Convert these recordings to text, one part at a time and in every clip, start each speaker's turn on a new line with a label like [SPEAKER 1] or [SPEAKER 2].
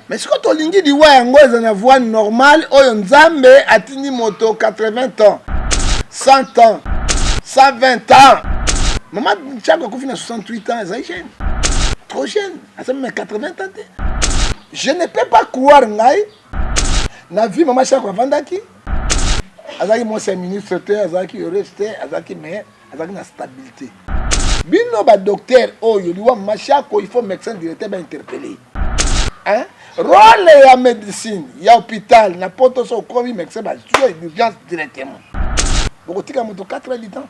[SPEAKER 1] Mais ce que tu as dit, c'est une voie normale. Oyo Nzambe a tini moto 80 ans, 100 ans, 120 ans. Maman, Tchako a 68 ans, elle est jeune. Trop jeune. Elle a 80 ans. Je ne peux pas croire, na vie, maman Tchako a vendaki. Azaki moi 5 minutes, Azaki resté, Azaki mais Azaki na stabilité. Bino ba docteur oyo liwa machako il faut médecin directeur ba interpeller. Hein? Rôle ya médecine, ya hôpital, na poto so ko médecin ba sur urgence directement. Boko tika moto 4 heures du temps.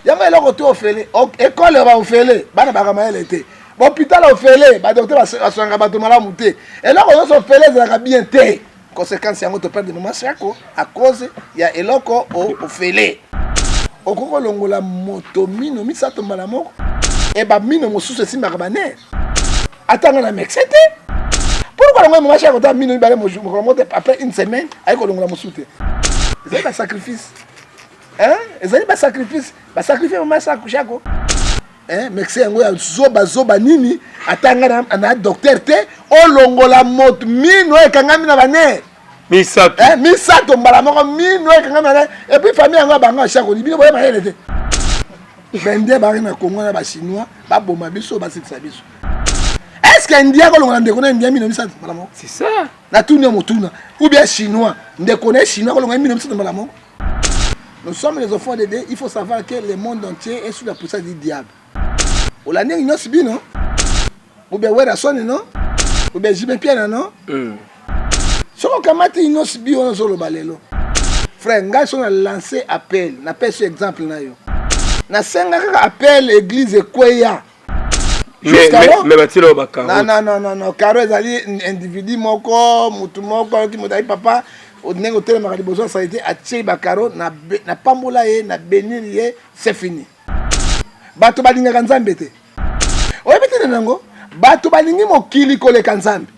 [SPEAKER 1] Ya ma eloko to ofele, école ba ofele, bana ba kamaela été. Hôpital ofele, ba docteur ba soanga ba to malamu te. Eloko yo so ofele za bien te. Conséquence yango to perdre maman Chako à cause ya eloko ofele. Okoko longola moto mino misato mbala moko e ba mino mosusu esimba kabane atanga na mexete pourquoi longola maman Chako ta mino ibale mo moto après une semaine ay ko longola mosusu c'est pas sacrifice hein ezali ba sacrifice maman Chako hein mexe yango ya zoba nini atanga na docteur te o longola moto mino e kangami na bane Misato. Misato mbala moko mino ekanga et puis famille yango banga Chako libino boye mayele te. Bende ba na Congo na ba chinois ba boma biso ba sikisa biso. Est-ce que India ko longa ndeko na India mino misato mbala moko? C'est ça. Na tuni motuna ou bien chinois ndeko na chinois ko longa mino misato mbala moko. Nous sommes les enfants de Dieu, il faut savoir que le monde entier est sous la puissance du diable. Olane ino sibi non? Ou bien wera sonne non? Ou bien Jimé Pierre non? Si on a dit on a balelo. Frère, on a lancé appel. On a fait ce exemple. On a fait appel l'église Kweya.
[SPEAKER 2] Mais
[SPEAKER 1] non. Car ils allaient individu moko, mutu moko, qui m'a dit papa, au niveau de la besoin, ça a été à Tchébakaro, na pambola ye, na bénir ye, c'est fini. Bato balinga kanzambete. Oye bete nango, bato balingi mokili kole kanzambe.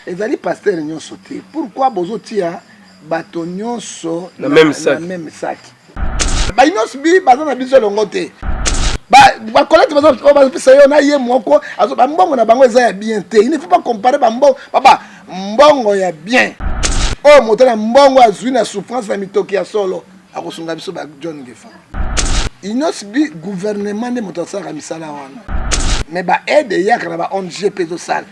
[SPEAKER 1] Ezali pasteur nyonso te. Pourquoi bozo tia bato nyonso
[SPEAKER 2] na même
[SPEAKER 1] sac. Ba nyonso bi bazo na biso longo te. Ba collecte bazo pesa yo na ye moko azo ba mbongo na bango eza ya bien te. Il ne faut pas comparer ba mbongo papa mbongo ya bien. Oh motana mbongo azui na souffrance na mitoki ya solo akosunga biso ba John Ngefa. Inos bi gouvernement de motosaka misala wana. Mais ba aide ya kana ba ONG peso sala.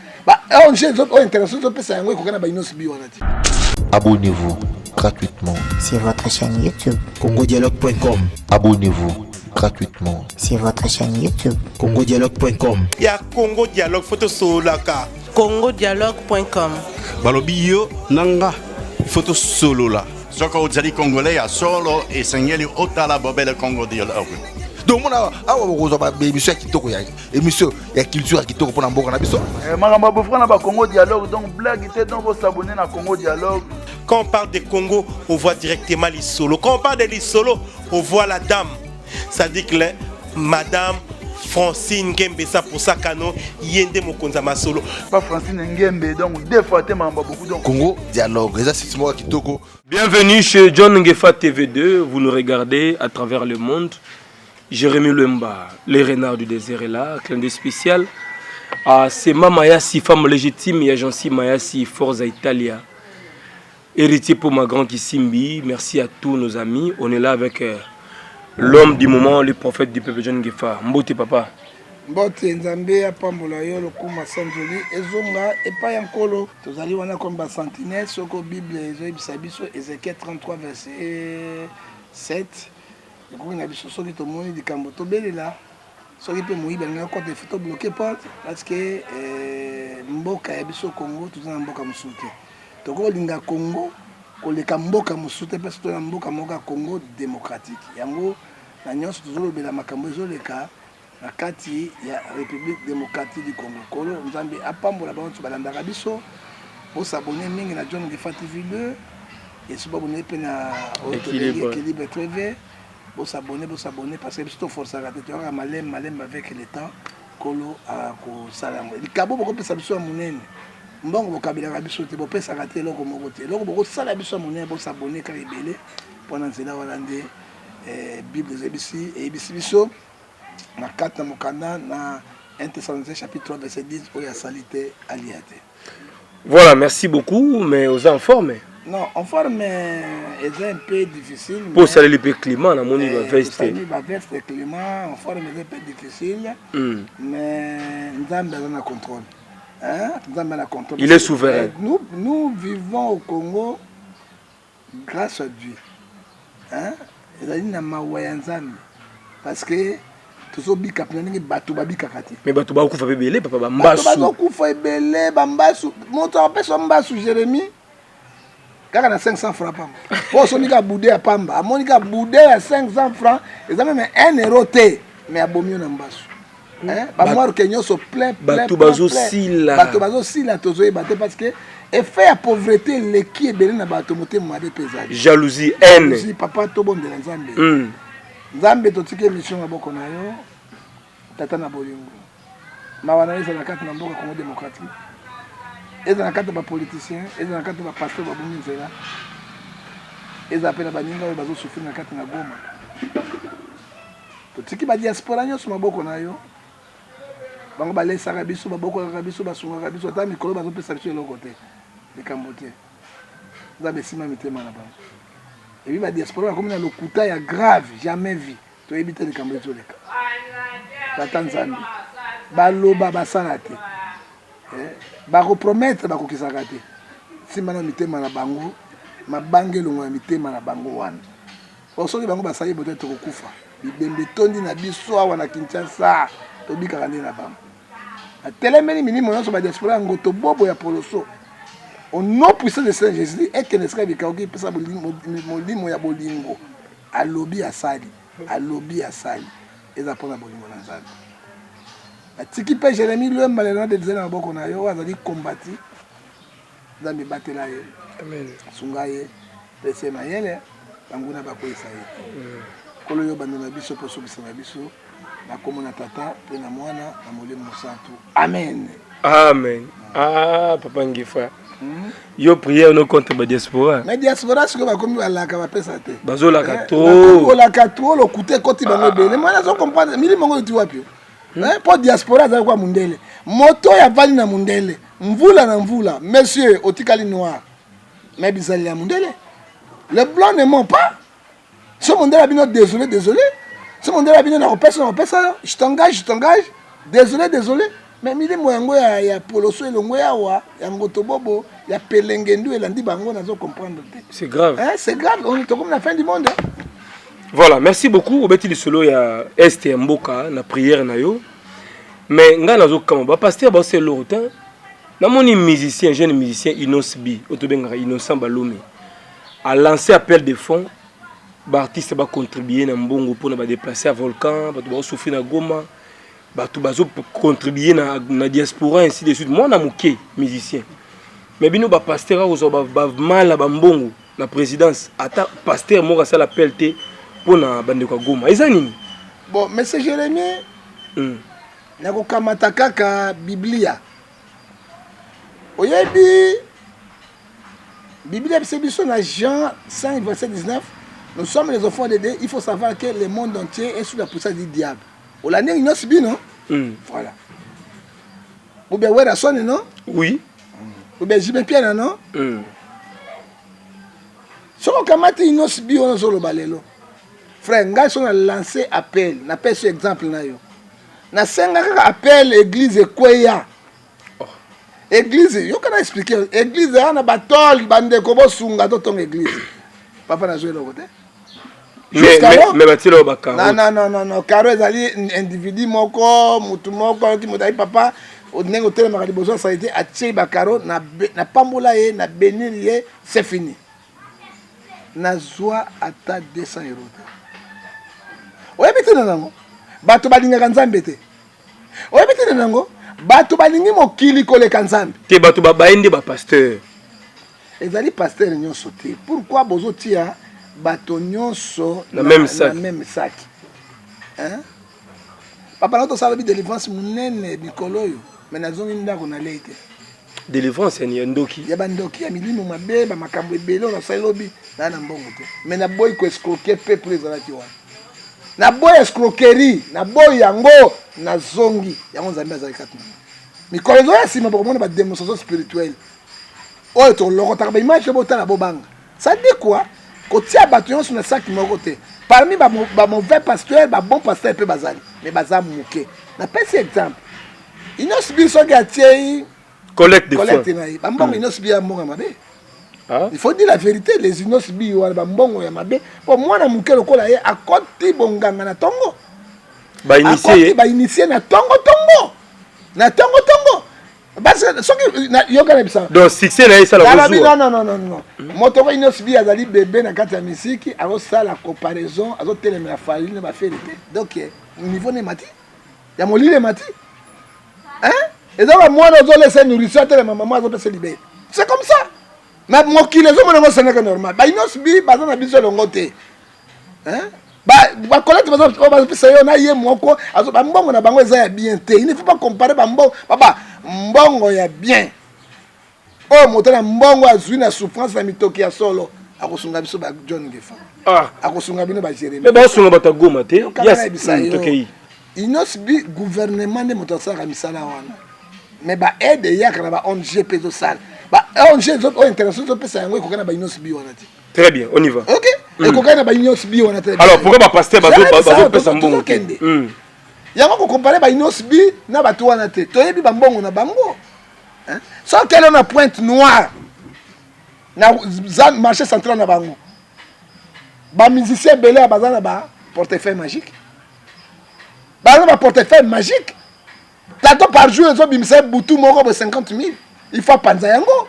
[SPEAKER 3] Abonnez-vous gratuitement
[SPEAKER 4] sur votre chaîne YouTube
[SPEAKER 5] congodialogue.com.
[SPEAKER 3] Abonnez-vous gratuitement
[SPEAKER 4] sur votre chaîne YouTube
[SPEAKER 5] congodialogue.com.
[SPEAKER 6] Il y a Congo Dialogue photo solaka
[SPEAKER 7] congodialogue.com.
[SPEAKER 5] Balobi yo nanga photo solo la.
[SPEAKER 8] Soko ozali congolais ya solo et sengeli otala bobele Congo Dialogue.
[SPEAKER 9] Donc on a émission kitoko ya émission ya culture kitoko pour mboka na biso.
[SPEAKER 10] Makamba bofra na ba Congo Dialogue donc blague était donc vous s'abonner na Congo Dialogue.
[SPEAKER 6] Quand on parle de Congo, on voit directement les solos. Quand on parle de les solos, on voit la dame. Ça dit que madame Francine Ngembe ça pour ça canon yende mokonza masolo.
[SPEAKER 10] Pas Francine Ngembe donc deux fois te mamba beaucoup donc
[SPEAKER 9] Congo Dialogue ça c'est moi kitoko.
[SPEAKER 2] Bienvenue chez John Ngefa TV2, vous nous regardez à travers le monde. Jérémy Lemba, les renards du désert est là, clin d'œil spécial. C'est Mamayasi, femme légitime, et agence Mayasi, Forza Italia. Héritier pour ma grande Kissimbi, merci à tous nos amis. On est là avec l'homme du moment, le prophète du peuple John Ngefa. Mbote papa.
[SPEAKER 1] Mbote Nzambe apambola yo lokuma sanjoli ezonga epa yankolo. Tozali wana comme ba sentinelle soko Bible ezobisa biso Ézéchiel 33 verset 7. Et quand on a besoin de tout le monde, de là, ce qui peut mourir, il y a encore des photos bloquées porte parce que Mboka a besoin Congo, tout ça Mboka Moussouté. Donc on a Congo, on a Mboka Moussouté parce que Mboka Mboka Congo démocratique. Yango, la nuance toujours le Makambo le cas, la Kati, il y a République démocratique du Congo. Kolo, nous avons appambo la bande sur Balandara Bisso, pour s'abonner mingi na John Ngefa TV2 et se abonner à Équilibre TV. Vous s'abonner parce que c'est une force à rater. Tu as malem avec le temps. Kolo à Salam. Le cabo beaucoup plus absurde à mon aine. Bon, vous cabinez à biso, tu peux s'arrêter là comme vous êtes. Là, vous savez absurde à mon aine, vous s'abonner car il est pendant ce temps hollandais. Bible des ABC et ABC biso. Na 4 na mokanda na 1 Thessaloniciens chapitre 3 verset 10 où il y a salité alliée.
[SPEAKER 2] Voilà, merci beaucoup, mais aux en forme.
[SPEAKER 1] Non, en forme, c'est un peu difficile.
[SPEAKER 2] Pour saluer le climat, on a mon niveau veste.
[SPEAKER 1] Le climat, en forme, c'est un peu difficile. Mais nous avons un contrôle.
[SPEAKER 2] Il est souverain.
[SPEAKER 1] Nous vivons au Congo grâce à Dieu. Parce que tous les mais
[SPEAKER 2] Bato ba kufa belé papa ba mbasu.
[SPEAKER 1] Bato ba kufa belé ba mbasu. Monto apesa mbasu Jérémie. Kaka na 500 francs pamba. Po so nika boudé à pamba. Monika boudé à 500 francs, et ça même 1 euro té mais abomio na mbasu. Ba moi kenyo so plein
[SPEAKER 2] bato bazo sila.
[SPEAKER 1] Bato bazo sila tozo e baté parce que effet à pauvreté le qui est belé na bato moté made pesage.
[SPEAKER 2] Jalousie, haine.
[SPEAKER 1] Jalousie papa to bon de la Nzambe. Nzambe totike mission maboko na yo. Tata na bolingo. Mawana eza na kati na mboka Congo démocratique. Eza na kati ba politicien, eza na kati ba pasteur ba bungi nzela. Eza pena baninga bazo souffrir na kati na Goma. Totiki ba diaspora nyonso maboko na yo. Bango ba lesaka biso ba boko ka biso ba sunga biso ta mikolo bazo pesa biso eloko te. Likambo te. Nzambe sima mitema na bango. Et puis la diaspora comme na lokuta ya grave jamais vu. To éviter les cambres to leka. La Tanzanie. Ba loba ba salate. Ba repromettre ba kokisaka te. Si mana mitema na bango, mabange longo ya mitema na bango wana. Osoki bango ba sayi peut-être kokufa. Bibembe tondi na biso awa na Kinshasa, to bika na bango. A telemeni minimo nyonso ba diaspora ngoto bobo ya poloso. Au nom puissant de Saint Jésus, et que ne serait pas qu'il puisse molimo ya bolingo, à lobby à sali, et ça prend la bolingo dans sali. La tiki pe Jérémie lui malheureusement de dizaines en boko na yo, a dit combattu, dans mes batailles. Amen. Sungaye, pese mayele, banguna bako isaye. Kolo yo bandona biso poso bisana biso, na komona tata, pe na mwana, na molimo santu. Amen.
[SPEAKER 2] Amen. Ah, papa Ngifa. Yo prière no contre ba diaspora.
[SPEAKER 1] Mais diaspora ce que va comme la ka ba pesa te.
[SPEAKER 2] Bazo la kato.
[SPEAKER 1] La kato lo coûter koti bango belé. Moi na comprendre mili mongo tu wapi. Pour diaspora za kwa mundele. Moto ya vali na mundele. Mvula na mvula. Monsieur otikali noir. Mais bizali ya mundele. Le blanc ne ment pas. Ce mundele a bino désolé. Ce mundele a bino na repesa. Je t'engage. Désolé. Mais mili moyango ya poloso elongo ya wa ya ngoto bobo ya pelengendu elandi bango nazo comprendre.
[SPEAKER 2] C'est grave.
[SPEAKER 1] C'est grave, on est comme la fin du monde.
[SPEAKER 2] Voilà, merci beaucoup. Obeti lisolo ya Est Mboka na prière na yo. Mais nga nazo kamba pasteur ba c'est longtemps. Na moni musicien, jeune musicien Inos B, otobenga Innocent Balomi a lancé appel de fonds. Ba artiste ba contribuer na mbongo pour na ba déplacer à Volcan, ba souffrir na Goma. Bato bazo contribuer na diaspora ainsi de suite. Moi na muké musicien. Mais bino ba pasteur ozo ba mal ba mbongo na présidence. Ata pasteur mo ka l'appel te pour na bande kwa Goma. Eza nini?
[SPEAKER 1] Bon, monsieur Jérémie. Na ko kamata kaka Biblia. Oyebi Biblia c'est biso na Jean 5 verset 19. Nous sommes les enfants de Dieu, il faut savoir que le monde entier est sous la puissance du diable. On l'a dit, non? Voilà. Ou bien, ouais, la sonne, non?
[SPEAKER 2] Oui.
[SPEAKER 1] Ou bien, j'y mets bien, non? Si on a dit, on a le balelo. Frère, on a lancé appel. On a fait ce exemple. On a appel l'église Kweya. Église, yo kana expliquer. Église, on a batol, bande kobo sunga to ton église. Papa n'a joué le côté.
[SPEAKER 2] Mais batilo bakaro.
[SPEAKER 1] Non. Karo ezali individu moko, mutu moko ki motai papa, onengo tele makali besoin ça a été acheter bakaro na pambola ye na bénir ye, c'est fini. Na joie ata 200 €. Oye bitena nango. Bato balinga Nzambe te. Oye bitena nango. Bato balingi mokili koleka Nzambe.
[SPEAKER 2] Te bato baende ba pasteur.
[SPEAKER 1] Ezali pasteur nyonso te. Pourquoi bozo tia bato nyonso
[SPEAKER 2] na même sac.
[SPEAKER 1] Hein? Papa nato sala bi délivrance munene mikolo yo. Mais nazongi ndako na leite.
[SPEAKER 2] Délivrance ni ndoki.
[SPEAKER 1] Ya bandoki ya milimo mabe ba makambo ebelo na salobi na mbongo te. Mais na boy ko escroquer peuple ezalaki wana. Na boy escroquerie, na boy yango na zongi. Yango Nzambe azali katuna. Mikolo zo ya sima ba komona ba démonstration spirituelle. oyo tolokotaka baimage botala bobanga ça dit quoi kotia bato nyonso na saki moko te parmi bamauvais pasteur babon pasteur mpe bazali mais baza moke napesi exemple inos bi soki atie
[SPEAKER 2] collecte
[SPEAKER 1] na ye bambongo inos bi ya mbongo ya mabe il faut dire la vérité les inos bi wana bambongo ya mabe po mwana moke lokola ye akoti bonganga na tongo bainitie na tongo parce que soki yokana bisa
[SPEAKER 2] donc succès na ça la
[SPEAKER 1] non moto ko inos bi azali bébé na kati ya misiki azosala comparaison azotelemela farine ba ferité donc niveau ne mati ya molile mati et donc mwana ozolesa nourriture telema maman azopesa libé c'est comme ça mais mokile ezomona ngo seneka normal ba inos bi baza na biso longo te ba collecte bazopesa yo na ye moko bambongo na bango eza ya bien te il ne faut pas comparer bambongo baba mbongo ya bien oh motana mbongo azwi na souffrance na mitoki ya solo akosunga biso ba John Ngefa akosunga bino ba Jérémie
[SPEAKER 2] mais ba sunga bata goma te yes mitoki
[SPEAKER 1] inos bi gouvernement ne motosaka misala wana mais ba aide yaka na ba ONG peso sala ba ONG zo international zo pesa yango ekokana ba inos bi wana te
[SPEAKER 2] très bien on y va
[SPEAKER 1] OK ekokana ba inos bi wana te
[SPEAKER 2] alors pourquoi ba pasteur bazo pesa mbongo
[SPEAKER 1] yango ko comparer ba inos bi na bato wana te toyebi ba mbongo na bango so kele na pointe noire na marché central na bango ba musicien belé bazana ba portefeuille magique ba portefeuille magique tato par jour zo bimisa butu moko bo 50 000 il faut panza yango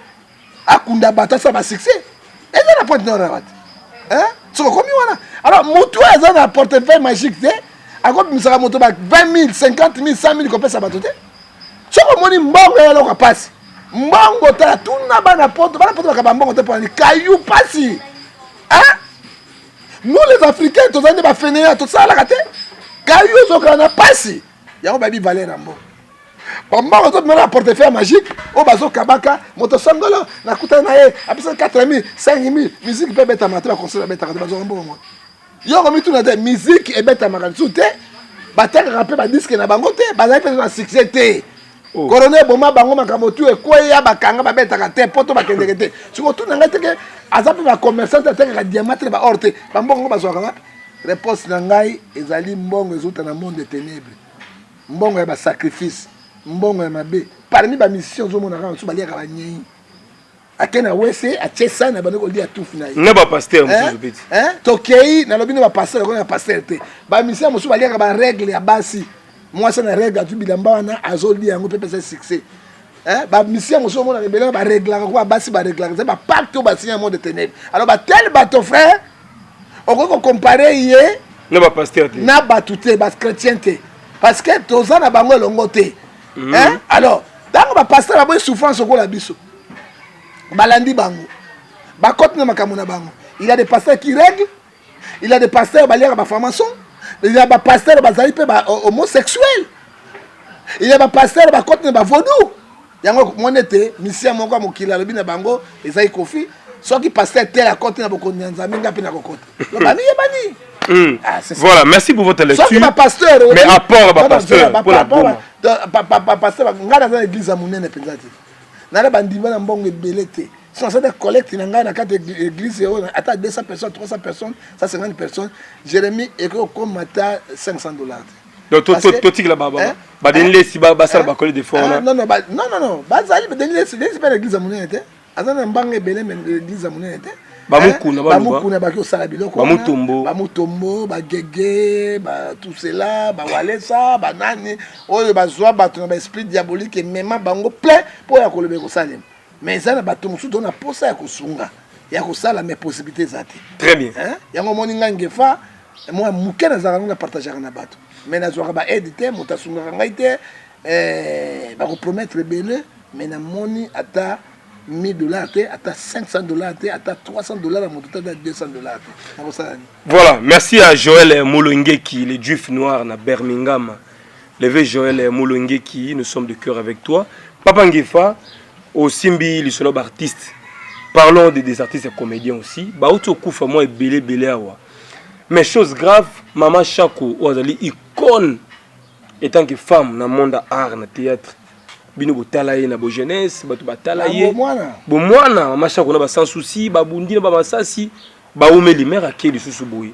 [SPEAKER 1] akunda bata ça ba succès et na pointe noire wat soko komi wana alors mutu eza na portefeuille magique te akop misaka moto ba 20 000 50 000 100 000 ko pesa bato te soko moni mbongo ya loka pasi mbongo ta tuna bana poto ba mbongo te pour ni kayu pasi nous les africains tozande ba fainéant tout ça la kate kayu zoka na pasi yango babi valeur ambo bambongo to mena portefeuille magique o bazo kabaka moto sangolo na kuta na ye apesa 4 000 5 000 musique peut beta matra conseil beta bazo mbongo yoko mitu na te musique e beta makansu te bataka rapper ba disque na bango te bazali pe na succès te Colonel Boma bango makambo tu ekweya bakanga babetaka te poto bakendeke te siko tu nanga te ke azape ba commerçant te ka diamatre ba orte bambongo bazwaka ngapi réponse na ngai ezali mbongo ezuta na monde ténèbres mbongo ya ba sacrifice mbongo ya mabe parmi ba mission zo mona ka su baliaka ba nyei akena wese achesa na banoko lia tufu na ye
[SPEAKER 2] na ba pasteur musu beti
[SPEAKER 1] tokei na lobino ba pasteur ko na pasteur te ba mission musu baliaka ba règle ya basi moi ça na règle tu bilamba wana azoli yango pepe c'est succès ba mission musu mona rebela ba règle ko basi ba règle c'est ba pacte ba signer monde de ténèbres alors ba tel bateau frère on peut comparer yé
[SPEAKER 2] na ba pasteur te
[SPEAKER 1] na ba touté ba chrétien te parce que toza na bango longo te alors tango ba pasteur ba boy souffrance ko la biso balandi bango bakote na makambo na bango il y a des pasteurs qui règlent il y a des pasteurs baliaka ba formation il y a des pasteurs bazali pe ba homosexuel il y a des pasteurs bakote na ba vaudou yango monete mission moko mokila lobi na bango ezai kofi soki pasteur tel akote na boko nyanza minga pe na kokote lo bani yebani
[SPEAKER 2] voilà merci pour votre lecture
[SPEAKER 1] soki ba pasteur
[SPEAKER 2] mais apport ba pasteur pour la bombe
[SPEAKER 1] pasteur ngana za église amunene penzati na bandima na mbongo ebele te sans ça de collecte na ngai na kati église yo ata 200 personnes 300 personnes 150 personnes Jérémie eko comme mata $500
[SPEAKER 2] donc tout là baba ba denile si ba sala ba coller des fois
[SPEAKER 1] non bazali denile si pas l'église amunene te azana mbanga ebele mais l'église amunene te bamukuna baki osala biloko bamutombo bagege tout cela bawalesa banani oyo bazwa bato na baesprit diabolique emema bango plein mpo ya koloba ekosalema mais eza na bato mosusu na posa ya kosunga ya kosala mes possibilités eza te
[SPEAKER 2] très bien
[SPEAKER 1] yango omoni ngai ngefa mwa moke nazalaka ngo na partageaka na bato mais nazwaka baede te moto asungaka ngai te bakopromettre ebele mais namoni ata $1000 te ata $500 te ata $300 à mon total de $200
[SPEAKER 2] voilà merci à Joël Moulongeki les juifs noirs na Birmingham levé Joël Moulongeki nous sommes de cœur avec toi Papa Ngefa au Simbi le solo artiste parlons des artistes et comédiens aussi ba auto kufa moi belé awa mais chose grave Mama Chako ozali icône étant que femme na monde art na théâtre bino botala ye na bo jeunesse bato batala ye
[SPEAKER 1] bomwana
[SPEAKER 2] bomwana mama Shako na ba sans souci babundi na ba masasi ba omeli mère akeli susu boye.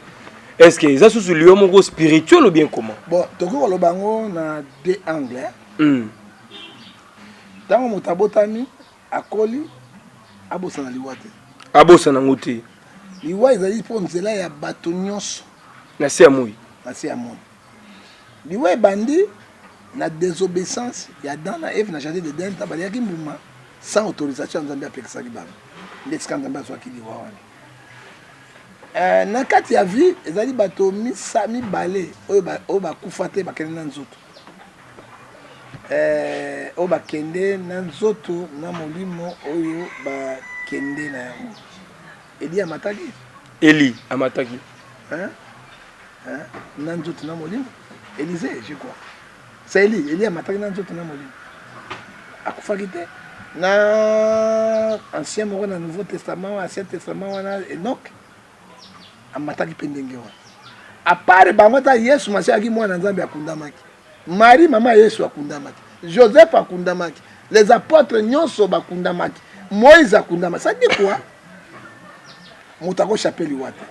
[SPEAKER 2] Est-ce que ça sous le mot spirituel ou bien comment?
[SPEAKER 1] Bon, toko lo bango na deux angles. Tango motabotami akoli abosa na liwate.
[SPEAKER 2] Abosa na ngote.
[SPEAKER 1] Liwa ezali po nzela ya bato nyonso
[SPEAKER 2] na se amoyi.
[SPEAKER 1] Na se amoyi. Liwa bandi na désobéissance ya dana Eve na jardin de Éden tabaliaki mbuma sans autorisation nzambe apekisa libanga. Ndesika nzambe azwaki liwa wana. Na kati ya vie ezali bato mibale oyo bakufa te bakende na nzoto oyo bakende na nzoto na molimo oyo bakende na yango. Eli amataki na nzoto na molimo Élisée je crois c'est Eli amataki na nzoto na molimo akufaki te na ancien moko na nouveau testament ancien testament wana Enoch amataki pendenge wana. À part bango ta Yesu masiaki mwana nzambe akundamaki. Marie mama Yesu akundamaki. Joseph akundamaki. Les apôtres nyonso bakundamaki. Moïse akundamaki. Ça dit quoi? Mutako chapeli wata.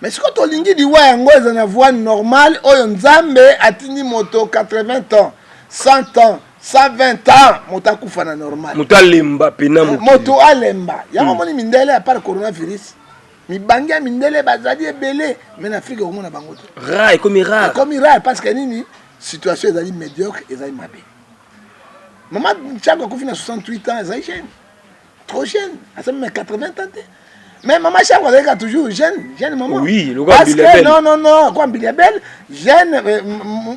[SPEAKER 1] Mais si quand on lingi diwa yango eza na voie normale oyo nzambe atindi moto 80 ans, 100 ans, 120 ans, mutako fana normal.
[SPEAKER 2] Mutalemba pena
[SPEAKER 1] moto alemba. Yango moni mindele à part coronavirus. Mibangi ya mindele bazali ebele mais na Afrique omona bango te.
[SPEAKER 2] Rare comme rare.
[SPEAKER 1] Comme rare parce que nini situation ezali médiocre ezali mabe. Maman Shako akufi na 68 ans ezali jeune. Trop jeune, à ça même 80 ans. Mais maman Shako ezali toujours jeune maman.
[SPEAKER 2] Oui, le
[SPEAKER 1] parce que non, quoi Bilebel jeune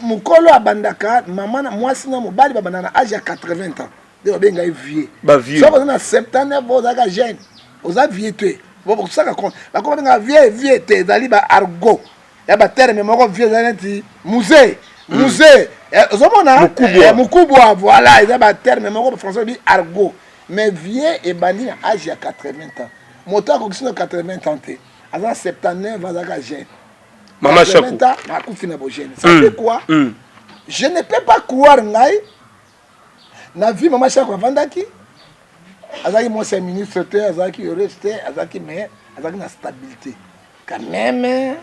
[SPEAKER 1] mukolo abandaka maman mwasi na mobali babanda na âge ya 80 ans. De benga vieux.
[SPEAKER 2] Ba vieux.
[SPEAKER 1] So na 79 ans ozaka jeune. Oza vieux te. Bon pour ça qu'on va comme un vieux te dali ba argot ya ba terme moko vieux zaneti musée ozomona mukubwa voilà il y a ba terme moko français dit argot mais vieux et bandi na âge ya 80 ans moto ko kisino 80 ans te avant 79 va zaka jeune
[SPEAKER 2] maman Shako
[SPEAKER 1] na kufina bo jeune ça fait quoi je ne peux pas croire ngai na vie maman Shako vandaki azaki moi 5 minutes c'était azaki resté azaki mais azaki na stabilité quand même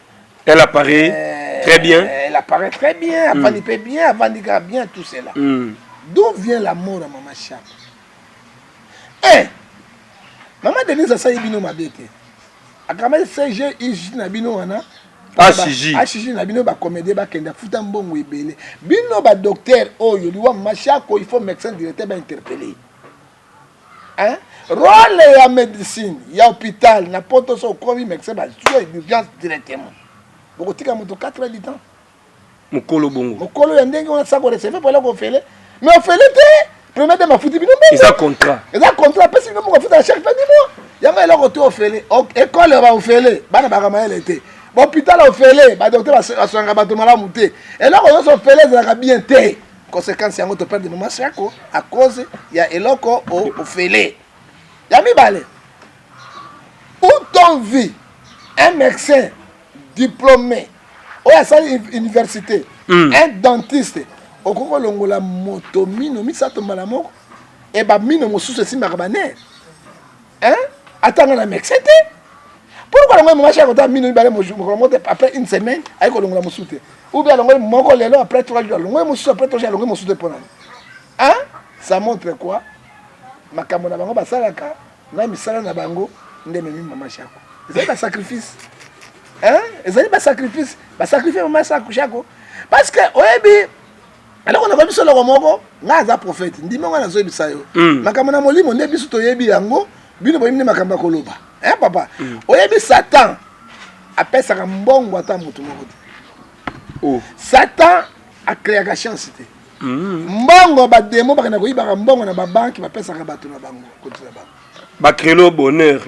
[SPEAKER 2] elle apparaît très bien
[SPEAKER 1] elle apparaît très bien avant il peut bien avant il va bien tout cela d'où vient l'amour à maman Shako maman Denise a sayi bino mabete akama CG iji na bino wana HJ na bino ba comédie ba kenda futa mbongo ebele bino ba docteur oyo liwa maman Shako il faut médecin directeur ba interpeller. Hein? Rôle ya médecine, ya hôpital, na poto so kobi médecin ba sur urgence directement. Boko tika moto 4 heures du temps.
[SPEAKER 2] Mukolo bongo.
[SPEAKER 1] Mukolo ya ndenge on sa ko recevoir pour la ko fele. Mais on fele te. Premier de ma futi bino mbongo.
[SPEAKER 2] Ils ont contrat.
[SPEAKER 1] Ils ont contrat parce que nous on fait chaque fin du mois. Yanga elo ko to fele. École ba fele, bana ba kama elle était. Hôpital o fele, ba docteur ba so nga ba to mala muté. Et là on so fele za bien te. Conséquence yango to perdre maman Shako à cause ya eloko au félé. Yami balé. Où ton vie un médecin diplômé ou à sa université, un dentiste, au koko longola moto mino mi sa tomba la moko et ba mino mo sous si marbané. Hein? Attends la médecin té. Pourquoi le maman Shako ta mino balé mo après une semaine avec longola mo souté. Ou bien l'ongole moko lelo après 3 jours l'ongole mo sous après 3 jours l'ongole mo sous de pona. Hein? Ça montre quoi? Makambo na bango basalaka na misala na bango ndeme mi maman Shako. C'est un sacrifice. Hein? C'est un sacrifice. Ba sacrifier maman Shako parce que oyebi alors on a pas biso lo moko nga za prophète ndimo nga na zo ebisa yo. Makambo na molimo nde biso to yebi yango bino boyimne makamba koloba. Hein papa? Oyebi Satan apesaka mbongo ata mutu moko. Oh. Satan a créé la chance. Mbongo ba demo ba na koyiba mbongo na ba banque ba pesa ka bato na bango côté na bango.
[SPEAKER 2] Ba créer le bonheur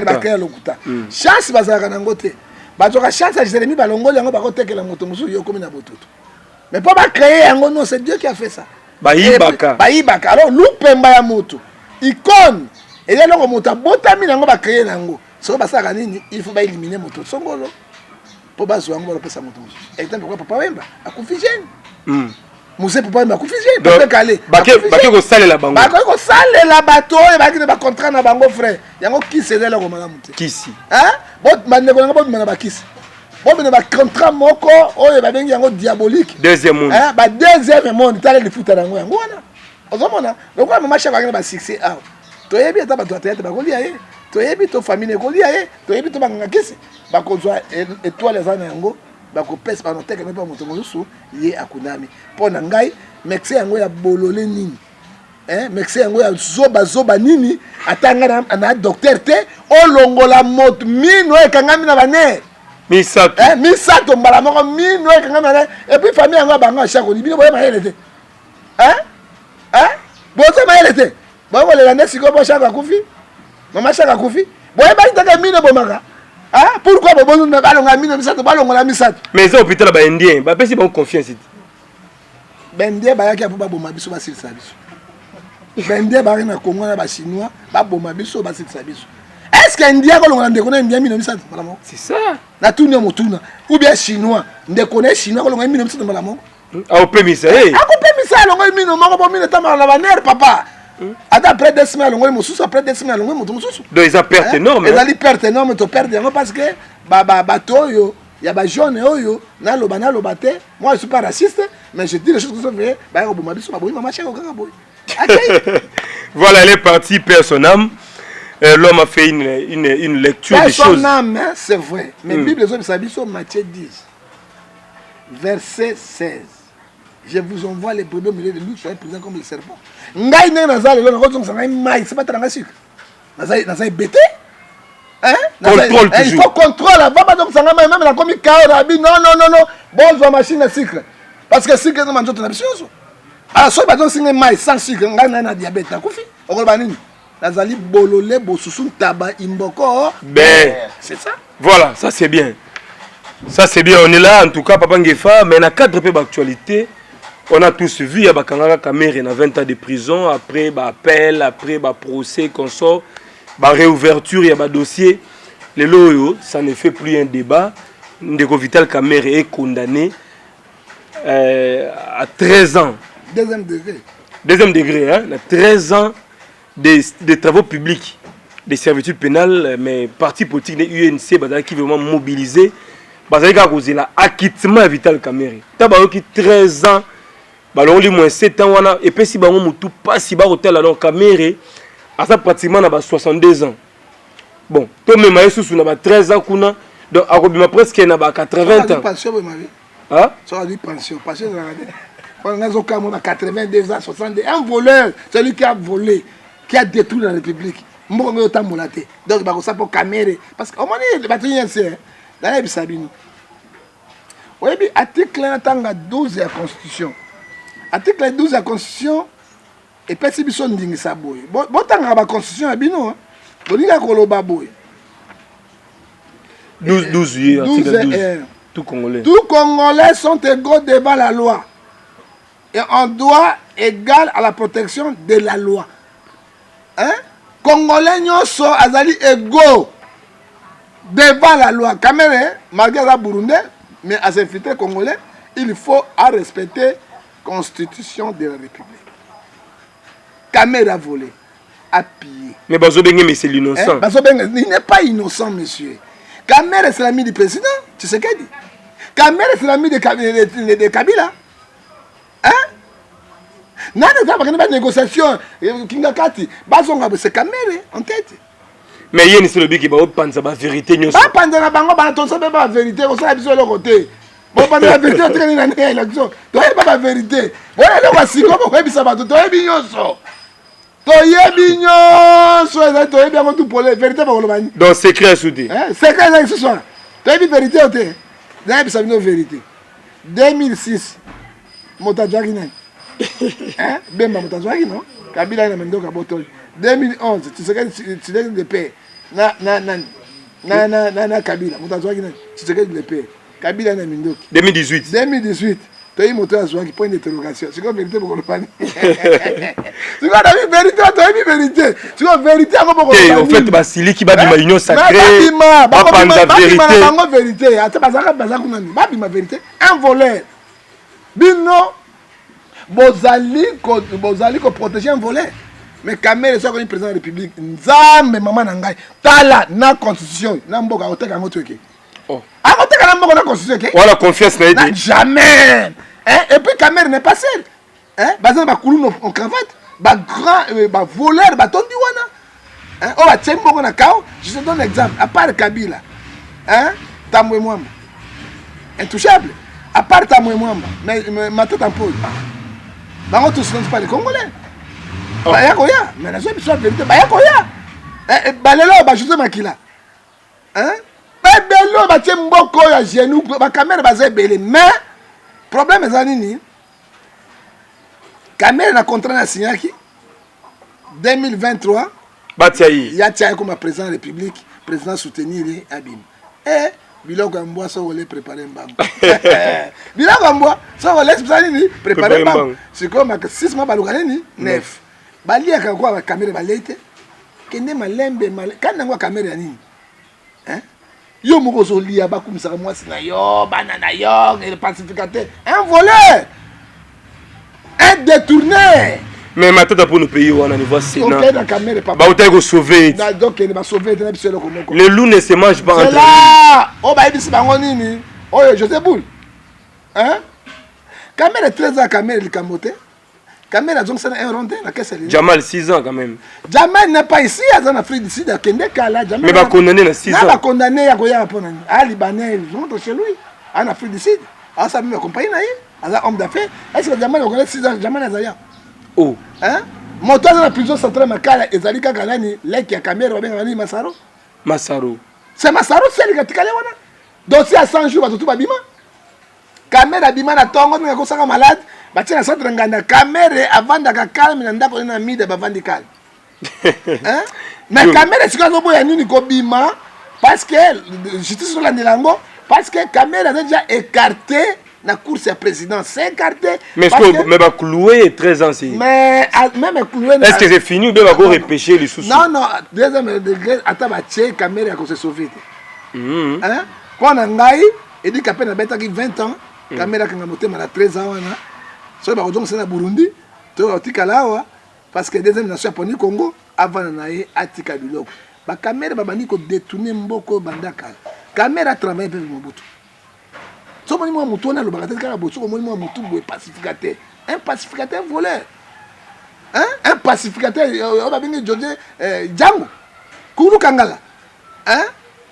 [SPEAKER 1] ba créer lokuta. Chance ba za kana ngote. Ba zoka chance a Jérémie ba longoli yango ba ko tekela moto musu yo komi na botuto. Mais pas ba créer yango non, c'est Dieu qui a fait ça. Ba yibaka. Alors lupemba ya moto. Icône. Et là loko moto botami nango ba créer nango. So ba saka nini, il faut ba éliminer moto songolo. Po ba zo yango ba pesa moto musu. Exemple pourquoi papa Wemba akufi jeune. Mose papa bakufije papa kale
[SPEAKER 2] bake ko salela bango
[SPEAKER 1] bake ko salela bato e baki ba contrat na bango frère yango kisi ezela ko malamu te
[SPEAKER 2] kisi
[SPEAKER 1] bot mande ko ngabo bimana bakisi bo bina ba contrat moko oyo ba bengi yango diabolique
[SPEAKER 2] deuxième monde
[SPEAKER 1] ba deuxième monde tala le futa yango yango wana ozomona donc mama chaka ngana ba succès ah toyebi ata bato atete bakolia ye toyebi to famille ekolia ye toyebi to banganga kisi bakozwa étoile za na yango bakopesa banoteka ne pa moto mosusu ye akunami mpo na ngai mexe yango ya bolole nini mexe yango ya zoba nini atanga na docteur te olongola moto mino ekangami na bane misato mbala moko mino ekangami na et puis famille yango bango achako libino boye mayele te boye mayele te boye kolela nde sikoyo bo chako akufi mama chako akufi boye bayitaka mino bomaka pourquoi bobozo na balonga mino misato balongola misato
[SPEAKER 2] mais ça hôpital ba indien ba pesi ba confiance
[SPEAKER 1] bendie bayaki apo baboma biso basilisa biso bendie bayaki na Congo na ba chinois baboma biso basilisa biso est-ce que indien kolongola ndeko na indien mino misato mbala moko
[SPEAKER 2] c'est ça
[SPEAKER 1] na tuni ya motuna ou bien chinois ndeko na chinois kolongola mino misato mbala moko
[SPEAKER 2] akopemisa
[SPEAKER 1] akopemisa alongola mino moko bo mino tamala na baner papa après 2 semaines alongola mosusu après 2 semaines alongola moto mosusu
[SPEAKER 2] donc ils ont perte énorme
[SPEAKER 1] ezali perte énorme to perdre yango parce que bato oyo ya ba jaune oyo naloba te moi je suis pas raciste mais je dis les choses que sont vraies ba ko boma biso ba boyi mama chako kaka boyi
[SPEAKER 2] voilà elle est partie perd son âme l'homme a fait une lecture des choses
[SPEAKER 1] son âme c'est vrai mais Bible zo bisabiso Matthieu 10 verset 16 je vous envoie les brebis au milieu de loups soyez prudents comme les serpents ngai ne nazale lo na ko zonga ngai mai c'est pas tanga sucre nazai bêté
[SPEAKER 2] contrôle toujours.
[SPEAKER 1] Il faut contrôle avant donc ça même la comme kaorabi non bon machine à sucre parce que sucre no manjoto na biso ah so ba donc singa mai sans sucre ngai na diabète na kufi okoloba nini nazali bolole bosusu taba imboko c'est ça
[SPEAKER 2] voilà ça c'est bien on est là en tout cas Papa Ngefa mais na cadre peu d'actualité on a tous vu ya bakangaka Kamere na 20 ans de prison après appel après procès consort ba réouverture ya ba dossier les loyo ça ne fait plus un débat Ndeko Vital Kamere est condamné à 13 ans deuxième degré hein 13 ans de travaux publics des servitudes pénales mais parti politique de UNC bazali qui vraiment mobilisé bazali ka causer la acquittement Vital Kamere taba ki 13 ans balongoli moins 7 ans wana et puis si bango mutu pas si ba hotel alors Kamere à ça pratiquement na ba 62 ans bon to même sous na ba 13 ans kuna donc akobima presque na ba 80 ans
[SPEAKER 1] pension be ma vie ça dit pension on a zo comme 82 ans 62 un voleur celui qui a volé qui a détruit la République mboko ngo tambolate donc ba ko ça pour Kamere parce que au moins les bâtiments c'est dans les bisabini oui article tanga 12 de la constitution article 12 de la constitution et puis si biso ndingisa boye botanga ba constitution ya bino bolinga koloba boye
[SPEAKER 2] 12 juillet article 12
[SPEAKER 1] tout Congolais sont égaux devant la loi et on doit égal à la protection de la loi Congolais nyonso azali égaux devant la loi Kamere malgré la Burundais mais à s'infiltrer Congolais il faut à respecter constitution de la République. Kamere a volé, a pillé.
[SPEAKER 2] Mais Bazobenge, mais c'est l'innocent.
[SPEAKER 1] Bazobenge, il n'est pas innocent, monsieur. Kamere, c'est l'ami du président. Tu sais qu'elle dit. Kamere, c'est l'ami de Kabila. Hein? Non, il n'y a pas de négociation. C'est Kamere en tête.
[SPEAKER 2] Mais il y a une seule qui va penser la vérité.
[SPEAKER 1] Pas penser la vérité, on sait de l'autre côté. Bon, pas la vérité, on traîne dans l'élection. Tu n'as pas la vérité. Voilà, le voici comme on fait ça. Tu as bien ça. Tu as bien ça. Tu as bien tout pour la vérité.
[SPEAKER 2] Donc, secret soudé.
[SPEAKER 1] Secret ce soir. Tu as bien vérité. Tu as bien la vérité. 2006, Motajagina. Hein? Bemba Motajagina, non? Kabila n'a même pas de 2011, tu sais que tu es de paix. Na Kabila. Motajagina, tu sais que tu es de paix. Kabila na Mindoki.
[SPEAKER 2] 2018.
[SPEAKER 1] 2018. Tu as eu moteur à Zouan qui point d'interrogation. C'est quoi la vérité pour le panier? C'est quoi la vérité? Tu as eu vérité. C'est quoi la vérité pour le panier?
[SPEAKER 2] En fait, Basili qui va dire l'union sacrée.
[SPEAKER 1] Babima vérité. Attends, Bazaka Bazakunani. Babima vérité. Un voleur. Bino. bozali ko protéger un volet. Mais Kamere soit comme président de la République, nzambe maman nangai, tala na constitution, na mboka oteka ngoto eke.
[SPEAKER 2] Oh.
[SPEAKER 1] Ah oteka na mboka na constitution eke.
[SPEAKER 2] Voilà confiance na aidé.
[SPEAKER 1] Jamais. Hein? Et puis Kamere n'est pas seul. Hein? Bazan ba koulou en cravate, ba grand ba voleur, ba tondi wana. Hein? Oh ba tchembo na kao, je te donne un exemple, à part Kabila. Hein? Tamwe Mwamba. Intouchable. À part Tamwe Mwamba, mais ma tête en pause. Bango tous ne sont pas les Congolais. Oh. Baya koya, mais la seule vérité, baya koya. Balelo ba José Makila. Hein? Ba belo ba tchemboko ya genou, ba caméra ba zebele, mais problème est nini? Caméra na contrat na signaki 2023.
[SPEAKER 2] Batiaï.
[SPEAKER 1] Ya tia comme président de la République, président soutenir Abim. Eh Biloko Amboa ça voulait préparer mbambo. Biloko Amboa ça voulait préparer mbambo. C'est comme 6 mois balukane ni 9. Balia ka kwa caméra balete. Kende malembe mal. Kana ngwa caméra nini? Hein? Yo moko zolia ba kumisa mwasi na yo, banana yo, le pacificateur. Un voleur. Un détourné.
[SPEAKER 2] Mais maintenant pour nous payer on a niveau Sénat.
[SPEAKER 1] OK dans caméra papa.
[SPEAKER 2] Ba utako sauver.
[SPEAKER 1] Donc il va sauver dans le komoko.
[SPEAKER 2] Les loups ne se mangent pas entre eux.
[SPEAKER 1] Là, oh ba ibisi bango nini? Oh José Boule. Hein? Caméra 13 ans caméra le camoté. Caméra donc c'est un rondin la caisse.
[SPEAKER 2] Jamal 6 ans quand même.
[SPEAKER 1] Jamal n'est pas ici en Afrique du Sud à Kende Kala Jamal.
[SPEAKER 2] Mais va condamner à 6 ans.
[SPEAKER 1] Va condamner à Goya pour à Libanais, ils rentrent chez lui en Afrique du Sud. Ah ça me accompagne là, un homme d'affaires. Est-ce que Jamal connaît 6 ans Jamal Azaya? Oh. Hein? Moto dans la prison centrale Makala ezali kaka nani leki ya caméra ba benga ni Masaro?
[SPEAKER 2] Masaro.
[SPEAKER 1] C'est Masaro c'est le katikale wana. Dossier à 100 jours ba tout ba bima. Caméra bima na tongo nga ko saka malade. Batia na centre nganda caméra avant da calme na ndako na mide ba vandi calme. Hein? Mais caméra sika zo boya nini ko bima parce que justice sur la ndelango parce que caméra a déjà écarté la course à président, c'est écarté.
[SPEAKER 2] Mais est-ce que mais va clouer 13 ans c'est.
[SPEAKER 1] Mais même clouer.
[SPEAKER 2] Est-ce que c'est fini ou bien va go repêcher les sous?
[SPEAKER 1] Non non, deuxième degré attends ba tché caméra ko se sauver. Hein? Quand on ngai et dit qu'après na beta qui 20 ans, caméra ka motema na 13 ans wana. So ba donc c'est na Burundi, to otikalawa parce que deuxième nation poni Congo avant na ye atika biloko. Ba caméra ba bani ko détourner mboko bandaka. Caméra travaille avec Mobutu. So moni mo mutu na lo ba kateka botu moni mo mutu bo pacificateur. Un pacificateur voleur. Hein? Un pacificateur on va venir José Django. Kuru Kangala. Hein?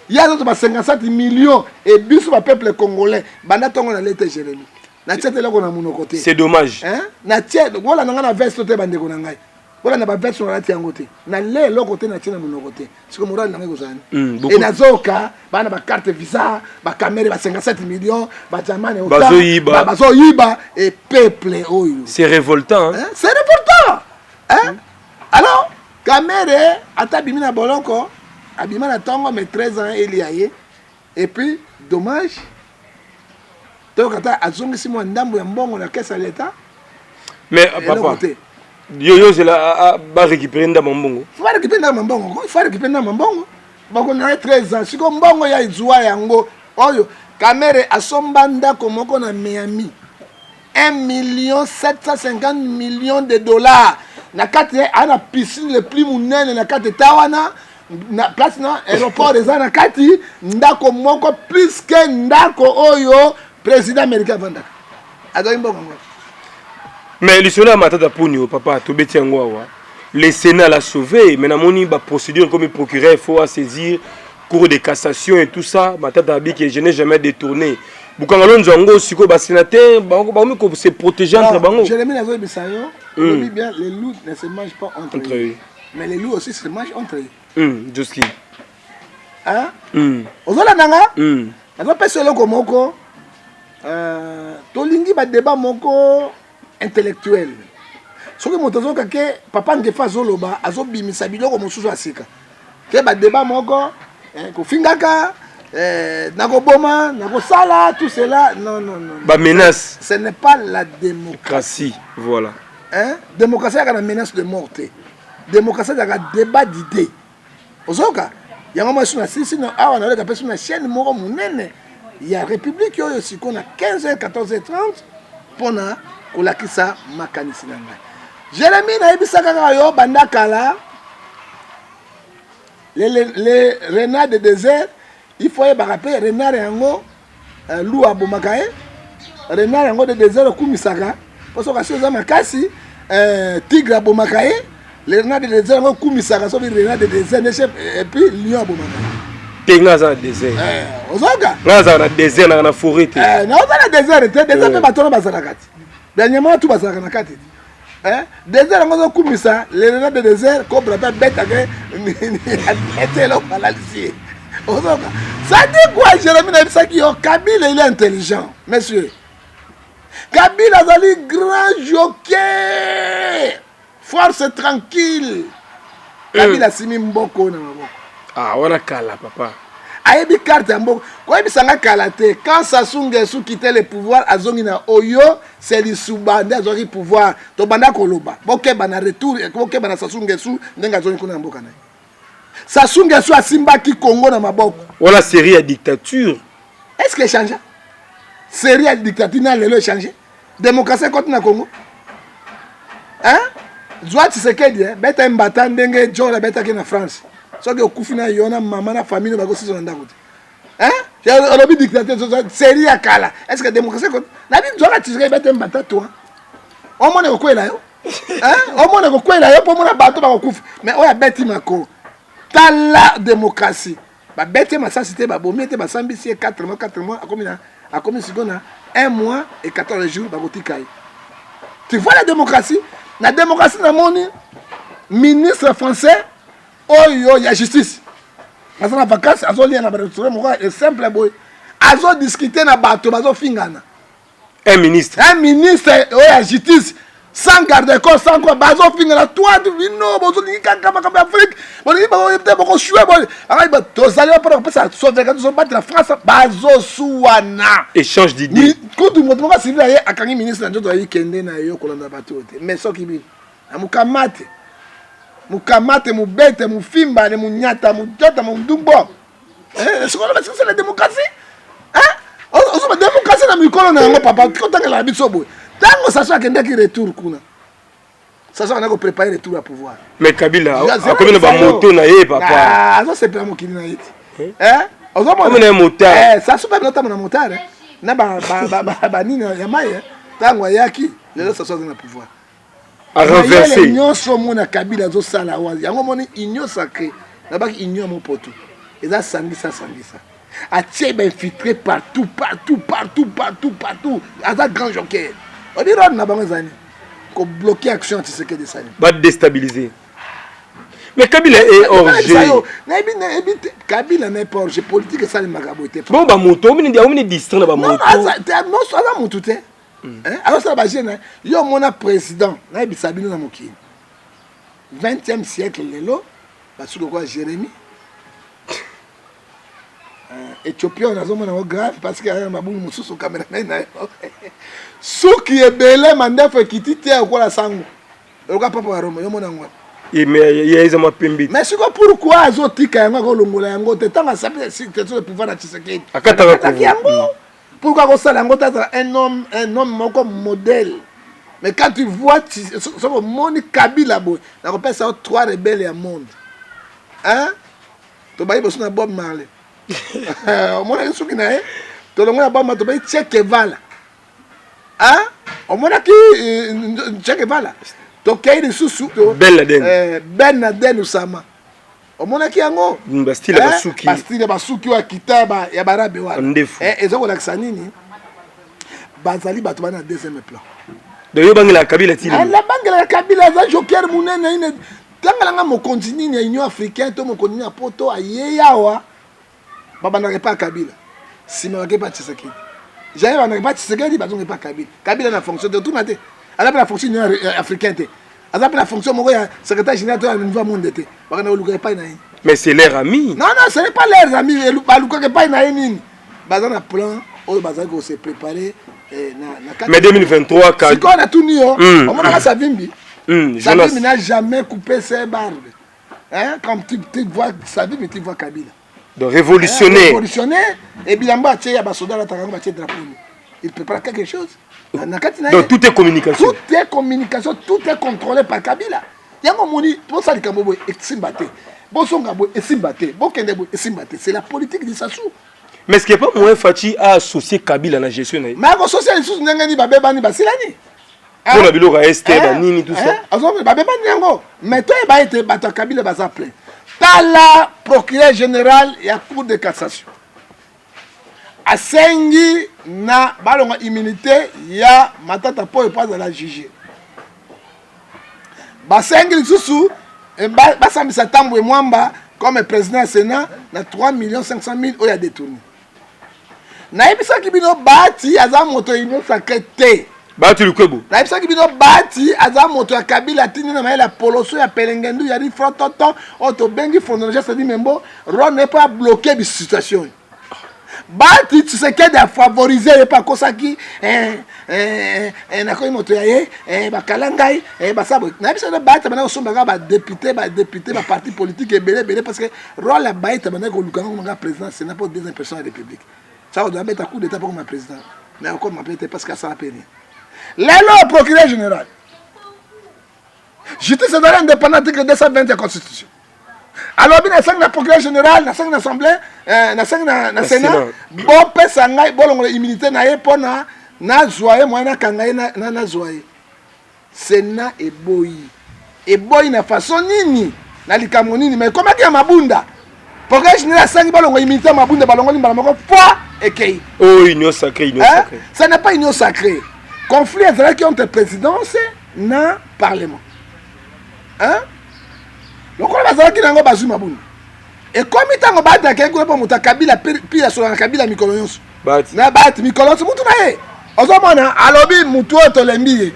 [SPEAKER 1] Il y a d'autres 57 millions et biso ba peuple congolais banda tongo na l'été Jérémie. C'est
[SPEAKER 2] dommage.
[SPEAKER 1] Hein? Na tie voilà na veste te bande ko na ngai. Voilà na ba veste na tie ngote. Na le lo côté na tie na mono côté. C'est comme moral na ngai ko zani. Et na zoka bana ba carte visa, ba caméra ba 57 millions, ba jamane au bazo yiba et peuple oyo.
[SPEAKER 2] C'est révoltant hein?
[SPEAKER 1] C'est révoltant. Hein? Alors, caméra ata bimina bolonko, abima na tongo mais 13 ans eliaye. Et puis dommage. Donc, si moi ndambo ya mbongo na caisse à l'état.
[SPEAKER 2] Mais papa, yo c'est là va récupérer ndambo mbongo.
[SPEAKER 1] Faut récupérer ndambo mbongo. Il faut récupérer ndambo mbongo. Bako na 13 ans, siko mbongo ya izwa yango. Oyo, caméra asomba ndako moko na Miami. 1,750 millions de dollars. Na kati ana piscine le plus munene na kati tawana. Na place na aéroport des na kati ndako moko plus que ndako oyo. Président américain Vanda.
[SPEAKER 2] Mais le Sénat m'a tata pour papa, tout bêtien ngwa. Le Sénat l'a sauvé, mais na moni ba procédure comme procureur, il faut saisir cour de cassation et tout ça. Ma tata bi que je n'ai jamais détourné. Bukangalo nzongo siko ba sénateur, ba ko se protéger entre bango.
[SPEAKER 1] Jérémie Nazo Bisayo, on dit bien les loups ne se mangent pas entre eux. Mais les loups aussi se mangent entre eux.
[SPEAKER 2] Joski.
[SPEAKER 1] Hein? Ozola nanga? Azo pese loko moko. Tolingi ba débat moko intellectuel. Soki motozo kake papa ngefa zoloba azo bimisa biloko mosusu asika. Ke ba débat moko ko fingaka nako boma, nako sala tout cela non.
[SPEAKER 2] Ba menace.
[SPEAKER 1] Ce n'est pas la démocratie.
[SPEAKER 2] Voilà.
[SPEAKER 1] Hein? Démocratie a une menace de mort. Démocratie a un débat d'idées. Ozoka, il y a un moment sur la sinon on a une chaîne moko munene. Il y a République aussi qu'on a 15h, 14h30 pour kolakisa makanisi na ngai. Jérémie naibisaka kaka yo banda kala les renards de désert, il faut y rappeler renard yango loup abomaka ye renard yango de désert okumisaka parce que chose makasi tigre abomaka ye les renards de désert yango okumisaka so renard de désert et puis lion abomaka
[SPEAKER 2] tenga za désert
[SPEAKER 1] ozoka
[SPEAKER 2] ngaza na désert na forêt te
[SPEAKER 1] na ozala désert te désert pe batona bazala kati dernièrement tout bazala na kati désert yango ozokumisa les renards de désert cobra pe betake etelo balalisie ozoka ça dit quoi Jérémie na bisaki yo Kabila il est intelligent monsieur Kabila azali grand jockey force tranquille Kabila simi mboko na maboko
[SPEAKER 2] wana kala papa
[SPEAKER 1] ayebi carte ya mboko koyebisanga kala te quand Sassou Nguesso quittait le pouvoir azongi na oyo c'est lisuba nde azwaki pouvoir tobanda koloba bokeba na retour bokeba na Sassou Nguesso ndenge azongi kuna na mboka na ye Sassou Nguesso asimbaki Congo na maboko
[SPEAKER 2] wala série ya dictature
[SPEAKER 1] est-ce que change série ya dictature na lelo change démocratie contre na Congo hein Zwa Tshisekedi beta mbata ndenge John betaki na France soki okufi na yo na mama na famille bakosisa na ndako te hein olobi dictature série ya kala est-ce que démocratie contre na bi Zwa Tshisekedi beta mbata toi omone kokwela yo hein omone kokwela yo po mona bato bakokufa mais oya beti mako tala démocratie ba beti masasi te ba bomi te ba sambisi 4 mois akomi sikona 1 mois et 14 jours bakotika. Tu vois la démocratie? La démocratie na moni ministre français oyo ya justice. Parce que la vacance azo lien na restaurant mo est simple boy. Azo discuter na bato bazo fingana.
[SPEAKER 2] Un ministre
[SPEAKER 1] oyo ya justice sans garder corps sans quoi bazo fingana toi tu vino bozo ni kama Afrique. Bon ni ba yete boko choué boy. Ayi ba to zali pour ça sauver quand ils battre la France bazo suwana.
[SPEAKER 2] Échange d'idées.
[SPEAKER 1] Quand tu montres moi civil aye akangi ministre na njoto ayi kende na yo kolanda bato te. Mais soki bi. Amukamate. Mukamate mubete mufimba ne munyata mujota mudumbo. C'est quoi c'est la démocratie? Hein? On se démocratie na mikolo na ngo papa kotanga la biso boy. Tango ça soit kende ki retour kuna. Ça soit on a préparer retour à pouvoir.
[SPEAKER 2] Mais Kabila a comme une moto na ye papa.
[SPEAKER 1] Ah, ça c'est pas mon kini na yiti. Hein?
[SPEAKER 2] Comme une moto.
[SPEAKER 1] Ça soit pas notamment na motard. Na ba nina ya maye. Tango yaki, les ça soit na pouvoir.
[SPEAKER 2] À renverser.
[SPEAKER 1] L'union sur mon Kabila zo sala wazi. Yango moni union sacrée. Na ba union mon poteau. Et ça sangisa. A tiebe infiltré partout. Asa grand joker. On dit na bango zani. Ko bloquer action Tshisekedi de sani.
[SPEAKER 2] Ba déstabiliser. Mais Kabila est hors jeu.
[SPEAKER 1] Kabila n'est pas hors jeu politique ça le magaboté.
[SPEAKER 2] Bon ba moto, on est distrait ba moto.
[SPEAKER 1] Non, ça va moto te. Alors ça va gêner. Yo mona président, na bisabino na mokili. 20e siècle lelo, parce que quoi Jérémie Éthiopien on a zomona grave parce que ya mabulu mususu cameraman na. Soki ebele mandefo kitite ko la sango. Loka papa wa Roma yo mona ngwa.
[SPEAKER 2] Mais il y a des pembi.
[SPEAKER 1] Mais c'est pourquoi azotika yango ko longola yango te tanga sape si te le pouvoir na Tshisekedi.
[SPEAKER 2] Akataka
[SPEAKER 1] yango. Pourquoi on sait un homme comme modèle. Mais quand tu vois mon Kabila boy, on appelle ça 3 rebelles au monde. Hein? Tu vas y na Bob Marley. On a qui na to longa Bob Marley to bay Che Guevara. Hein? On a qui Che Guevara. To kay de susu to Ben Laden Osama. Omona ki yango
[SPEAKER 2] Bastille
[SPEAKER 1] basuki wa kitaba ya barabe wa ezo ko lakisa nini bazali bato bana deuxième plan
[SPEAKER 2] de yo bangela Kabila tili
[SPEAKER 1] la bangela Kabila za joker munene ine tangala nga mo continue ya Union africaine to mo continue ya poto ayeyawa baba na pas Kabila sima ke pas Tshisekedi jaye bana pas Tshisekedi bazonge pas Kabila na fonction de tout na te ala la fonction africaine. La fonction de secrétaire général de la Nouveau Monde.
[SPEAKER 2] Mais c'est leur ami.
[SPEAKER 1] Non, ce n'est pas leur ami. Ils ne pas dans un plan où s'est préparé.
[SPEAKER 2] Mais 2023, quand.
[SPEAKER 1] Si on a tout mis, on a Savimbi. Savimbi n'a jamais coupé ses barbes. Comme tu vois Savimbi, tu vois Kabila.
[SPEAKER 2] De révolutionnaire.
[SPEAKER 1] Révolutionnaire. Et bien, il y a des soldats qui ont drapeau. Il prépare quelque chose.
[SPEAKER 2] Donc tout est communication.
[SPEAKER 1] Tout est communication, tout est contrôlé par Kabila. Yango moni, pour ça les Kabobo et Simbate. Bosongabo et Simbate, Bokendebo et Simbate, c'est la politique de Sassou.
[SPEAKER 2] Mais est-ce qu'il n'y a pas moyen Fachi à associer Kabila à la gestion? Mais
[SPEAKER 1] associer les sous n'engani babebani basilani.
[SPEAKER 2] Pour la bilo reste nini tout ça.
[SPEAKER 1] Babebani yango. Mais toi ba été bato Kabila baza plein. Tala procureur général et à cour de cassation. Asengi na balonga immunité ya matata po et pas de la juger. Basengi sous basambisa Tambwe Mwamba comme président du Sénat na 3 500 000 oya détourné. Na ebisa kibino bati aza moto union sacré.
[SPEAKER 2] Bati lukwebo.
[SPEAKER 1] Na ebisa kibino bati aza moto ya Kabila tini na maela poloso ya pelengendu ya ri frototo auto bengi fondologia ça dit membo ron n'est pas bloqué bi situation. Bati tu sais qu'elle a favorisé pas kosaki na ko moto ya ye bakalangai basabo na biso na bati bana osomba ba député ba parti politique et belé parce que rôle la baïta bana ko lukanga nga président c'est n'importe deuxième personne de la République ça on doit mettre à coup d'état pour ma président mais encore m'appeler parce que ça a payé le procureur général justice de l'indépendance article 220 de la constitution. Alors bien na le procureur général na l'assemblée na sénat bon pesa ngai bolongo immunité na ye pona na zoye mwana kangai na zoye sénat et boy na façon nini na likambo nini mais comment que mabunda procureur général sangi bolongo immunité mabunda balongo limbala moko fois et kei
[SPEAKER 2] union sacrée
[SPEAKER 1] ça n'est pas union sacrée conflit qui entre présidence na parlement donc on va dire nango bazui mabunda et comme itango bata ke ko po muta Kabila pia so na Kabila mikolonyoso na bati mikolonyoso mutu na ye ozomona alobi mutu otolembi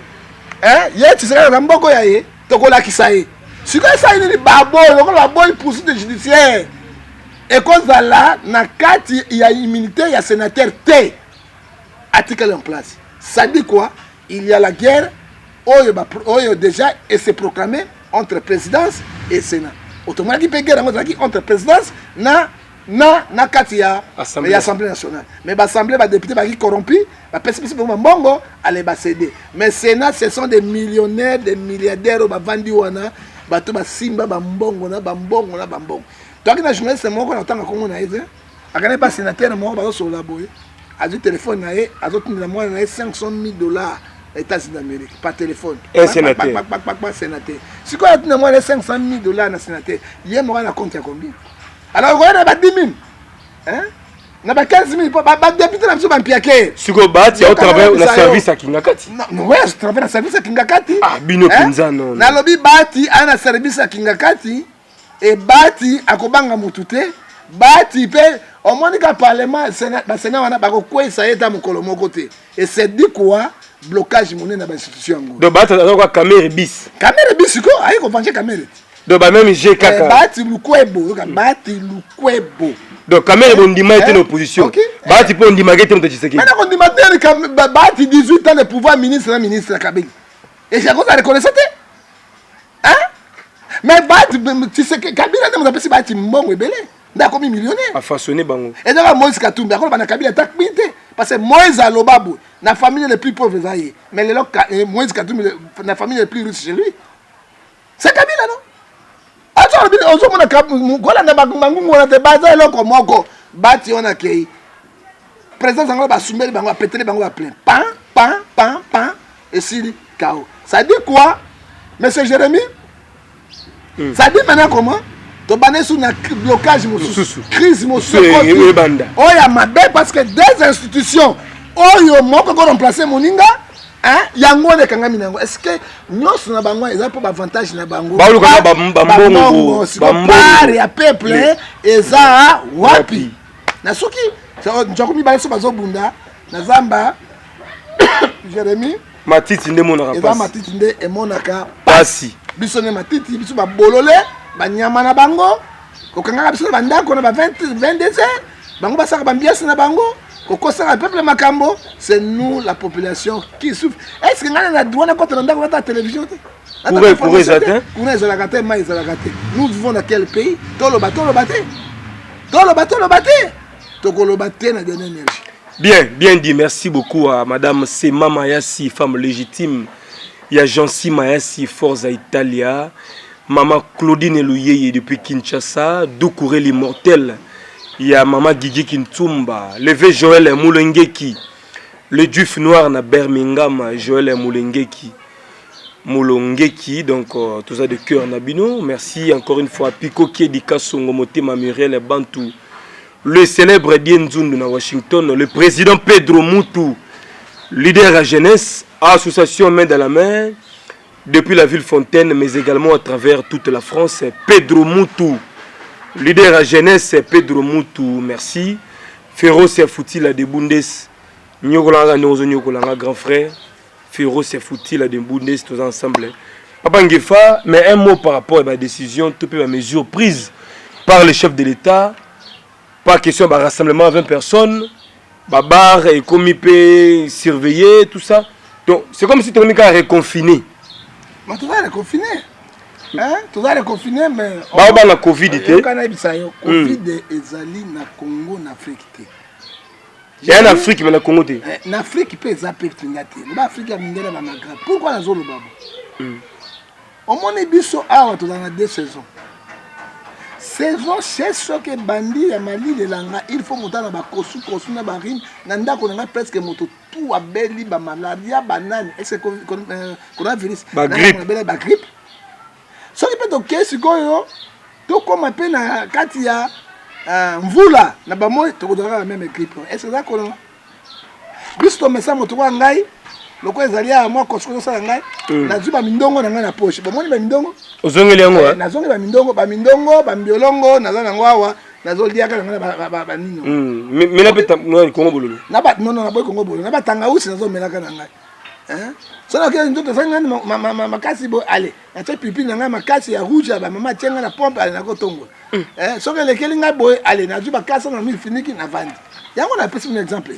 [SPEAKER 1] ye tisera na mboko ya ye tokola kisaye siko ça ni babo ko la boy poursuite judiciaire et cause là na kati ya immunité ya sénateur T article en place ça dit quoi il y a la guerre oyo déjà et c'est proclamé entre présidence et sénat autrement dit peut guerre entre présidence na kati ya assemblée nationale mais l'assemblée ba député ba qui corrompu ba pesipisi pour mbongo allez ba céder mais sénat ce sont des millionnaires des milliardaires ba vandi wana ba to ba simba ba mbongo na ba mbongo donc na journaliste moko na tanga kongo na eze akane pas sénateur moko ba so la boye azu téléphone na ye azotindela mwana na $500 000 États-Unis d'Amérique par téléphone.
[SPEAKER 2] Un sénateur.
[SPEAKER 1] Sénateur. Si quoi tu as $500 000 na sénateur, il y a un compte à combien? Alors on a 10 000. Hein? On a 15 000 pour député na biso ba mpiake.
[SPEAKER 2] Si ko bati au travail na service à Kingakati.
[SPEAKER 1] Non, ouais, je travaille na service à Kingakati.
[SPEAKER 2] Ah, bino pinza non.
[SPEAKER 1] Na lobi bati ana service à Kingakati et bati akobanga mutute. Bati pe au moins que parlement sénat ba sénat wana ba ko kwesa eta mukolo moko te. Et c'est dit quoi? Blocage monnaie dans l'institution.
[SPEAKER 2] Donc, bah, tu as quoi, caméra bis.
[SPEAKER 1] Caméra bis, quoi? Aïe, qu'on venge caméra.
[SPEAKER 2] Donc, bah, même j'ai caca.
[SPEAKER 1] Bati lukwebo, bati lukwebo.
[SPEAKER 2] Donc, caméra, on dit, était en opposition. Bati, on dit, maguette, on te dit, c'est qui?
[SPEAKER 1] Maintenant, on dit, bati 18 ans de pouvoir ministre, ministre, Kabila. Et j'ai encore reconnaissance. Hein? Mais bati, tu sais que Kabila, on appelle ça bati, mbongo, belé. D'accord, millionnaire.
[SPEAKER 2] A façonné Bango.
[SPEAKER 1] Et donc, Moïse Katumbi, d'accord, on a Kabila, t'as quitté. Parce que Moïse a l'obabou. La famille les plus pauvres, mais les Moïse Katumbi, la famille les plus riche chez lui. C'est Kabila, non? Attends, on a bâti, on a créé. Président Zango va soumettre, il va péter, il va plein. Pan, et si, chaos. Ça dit quoi, monsieur Jérémy? Ça dit maintenant comment? Tu as sous un blocage, crise, oh, il y a ma belle parce que des institutions, oh, il y a remplacé Moninga, hein, il y a un monde qui a est-ce que nous sommes des avantages na bango? Bango, si on part, il y a peuple, et ça, wapi. Nasuki, j'ai commis balai sur Bazo Bunda, Nazamba, Jérémy,
[SPEAKER 2] Matiti nde monaka
[SPEAKER 1] pasi. Matiti nde emonaka pasi. Biso ne matiti, biso ba bolole. Banyama na bango kokanga biso na bandako na ba 22 heures bango basaka bambiasi na bango kokosa peuple makambo c'est nous la population qui souffre. Est-ce que ngana na droit na contre ndako na télévision
[SPEAKER 2] pour les atteindre
[SPEAKER 1] nous vivons dans quel pays? Tolo baté tokolo baté na dernière énergie
[SPEAKER 2] Bien, bien dit. Merci beaucoup à Madame Sema Mayasi, femme légitime. Il y a Jancy Mayasi, Forza Italia. Maman Claudine Elouyeye depuis Kinshasa. Doukouré l'immortel. Il y a Maman Gigi Kintumba. Levé Joël Moulengeki. Le Duf Noir na Birmingham. Joël Moulengeki. Moulengeki. Donc, tout ça de cœur Nabino. Merci encore une fois à Pico Kiedika Songomote Mamuriel Bantou. Le célèbre Dienzundu na Washington. Le président Pedro Moutou. Leader à jeunesse. Association main dans la main. Depuis la ville Fontaine, mais également à travers toute la France. Pedro Moutou. Leader à jeunesse, Pedro Moutou. Merci. Féroce Foutila de Bundes. Nyokolanga Nozo Nyokolanga, grand frère. Féroce Foutila de Bundes, tous ensemble. Papa Ngefa, mais un mot par rapport à ma décision, toutes les mesures prises par le chef de l'État. Pas question de rassemblement à 20 personnes. Babar et comité surveiller, tout ça. Donc, c'est comme si tu avais reconfiné.
[SPEAKER 1] Mais tu vas reconfiner. Hein? Tu vas reconfiner, mais.
[SPEAKER 2] Bah, la Covid était.
[SPEAKER 1] Covid ezali na Congo, na Afrique.
[SPEAKER 2] Il y a en Afrique, mais na Congo.
[SPEAKER 1] En Afrique, il peut y avoir des Afrique, il y a des pourquoi la zone baba? Au moins, biso awa tu dans 2 saisons. Saison c'est ce que bandi ya Mali de langa, il faut monter na ba kosu na barim, nanda ko na presque moto tout abeli ba malaria banane, est-ce que coronavirus
[SPEAKER 2] ba grippe
[SPEAKER 1] ba grippe. Ce qui peut donc sikoyo to comme appel na kati ya mvula na ba moy to kodora la même grippe. Est-ce que ça ko non? Bisto mesa moto kwa ngai loko ezali a moi kosu ko sala ngai na zuba mindongo na ngai na poche. Ba moni ba mindongo
[SPEAKER 2] ozongeli yango
[SPEAKER 1] na zongi ba mindongo ba mbiolongo na zana ngwawa na zoldia ka na ba nino
[SPEAKER 2] mena peta no Congo bololo
[SPEAKER 1] na ba non na boy Congo bololo na ba tanga usi na zo melaka na ngai hein so na ke ndoto sanga makasi bo ale na tse pipi na ngai makasi ya rouge ba mama tienga na pompe ale na kotongo hein so ke lekeli ngai boy ale na zuba kasa na mi finiki na vandi yango na pesi un exemple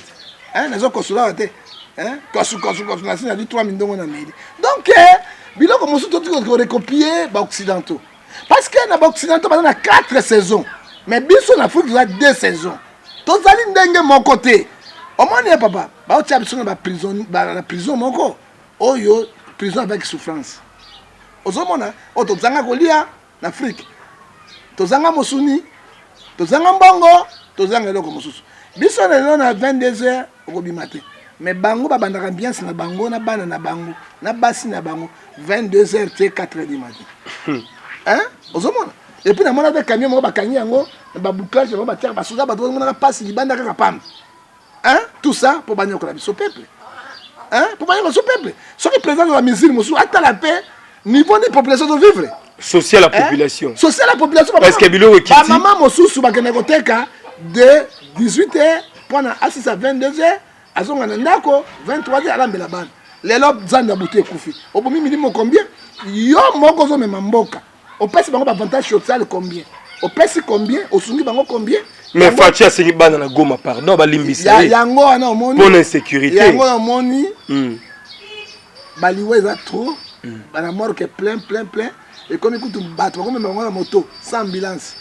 [SPEAKER 1] hein na zo kosula te hein kosu na sina di 3 mindongo na midi donc biloko mosu to ko recopier ba occidentaux parce que na ba occidentaux ba na 4 saisons mais biso na Afrique a 2 saisons tozali ndenge mon côté au moins ya papa ba otia biso na ba prison moko oyo prison avec souffrance ozomona o tozanga kolia na Afrique tozanga mosuni tozanga mbongo tozanga eloko mosusu biso na 22h okobima te mais bango ba bandaka ambiance na bango na bana na bango na basi na bango 22h te 4h du matin hein ozomona et puis na mona de camion mo ba kanyi yango ba bouclage mo ba tiaka ba soda ba to mona passe libanda kaka pam hein tout ça pour banyo ko la biso peuple hein pour banyo ko peuple ce qui présente la musique mosu ata la paix niveau de population de vivre
[SPEAKER 2] social la population
[SPEAKER 1] social la population
[SPEAKER 2] parce que bilo ekiti
[SPEAKER 1] ba maman mosu su ba kene koteka de 18h pendant assis à 22h azonga na ndako 23h alambela bana lelo zanda buté kufi obomi minimo combien yo moko zo mema mboka opesi bango avantage social combien opesi combien osungi bango combien
[SPEAKER 2] mais fatia sengi bana na Goma pardon ba limbisa
[SPEAKER 1] yango ana omoni
[SPEAKER 2] bonne insécurité
[SPEAKER 1] yango omoni baliwe za trop bana mort que plein et comme écoute bato comme bango na moto sans ambulance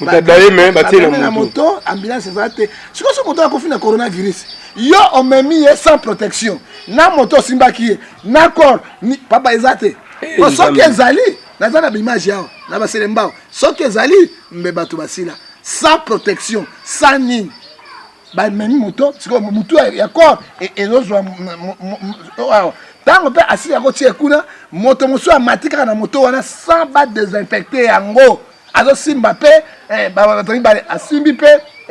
[SPEAKER 2] mutadaye mais batie
[SPEAKER 1] na moto ambulance za te siko so moto akofi na coronavirus yo omemi sans protection na moto simbaki na corps ni papa ezate ko soki ezali naza na image yao na baselembao soki ezali mbe bato basila sans protection sans nini ba memi moto siko mutu ya corps ezozwa tango pe asi ya kotie kuna moto mosu amatika na moto wana sans ba désinfecter yango azo simba pe batangi bale asimbi pe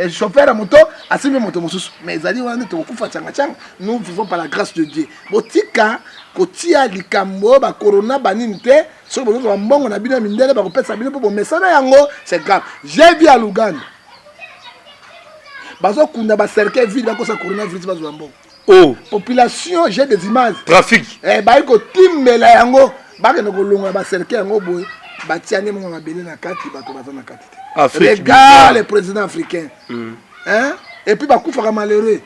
[SPEAKER 1] chauffeur à moto asimbi moto mosusu mais ezali wana to kufa changa nous vivons par la grâce de Dieu botika kotia likambo ba corona banini te so bozo ba mbongo na bino mindele ba kopesa bino po mesana yango c'est grave j'ai vu à Luganda bazo kunda ba cercle ville ba ko sa coronavirus bazo mbongo
[SPEAKER 2] oh
[SPEAKER 1] population j'ai des images
[SPEAKER 2] trafic
[SPEAKER 1] ba ko timbela yango ba ke no kolonga ba cercle yango boy batiane mo mabele na kati bato bazana kati regarde le président africain hein et puis bakufaka malheureux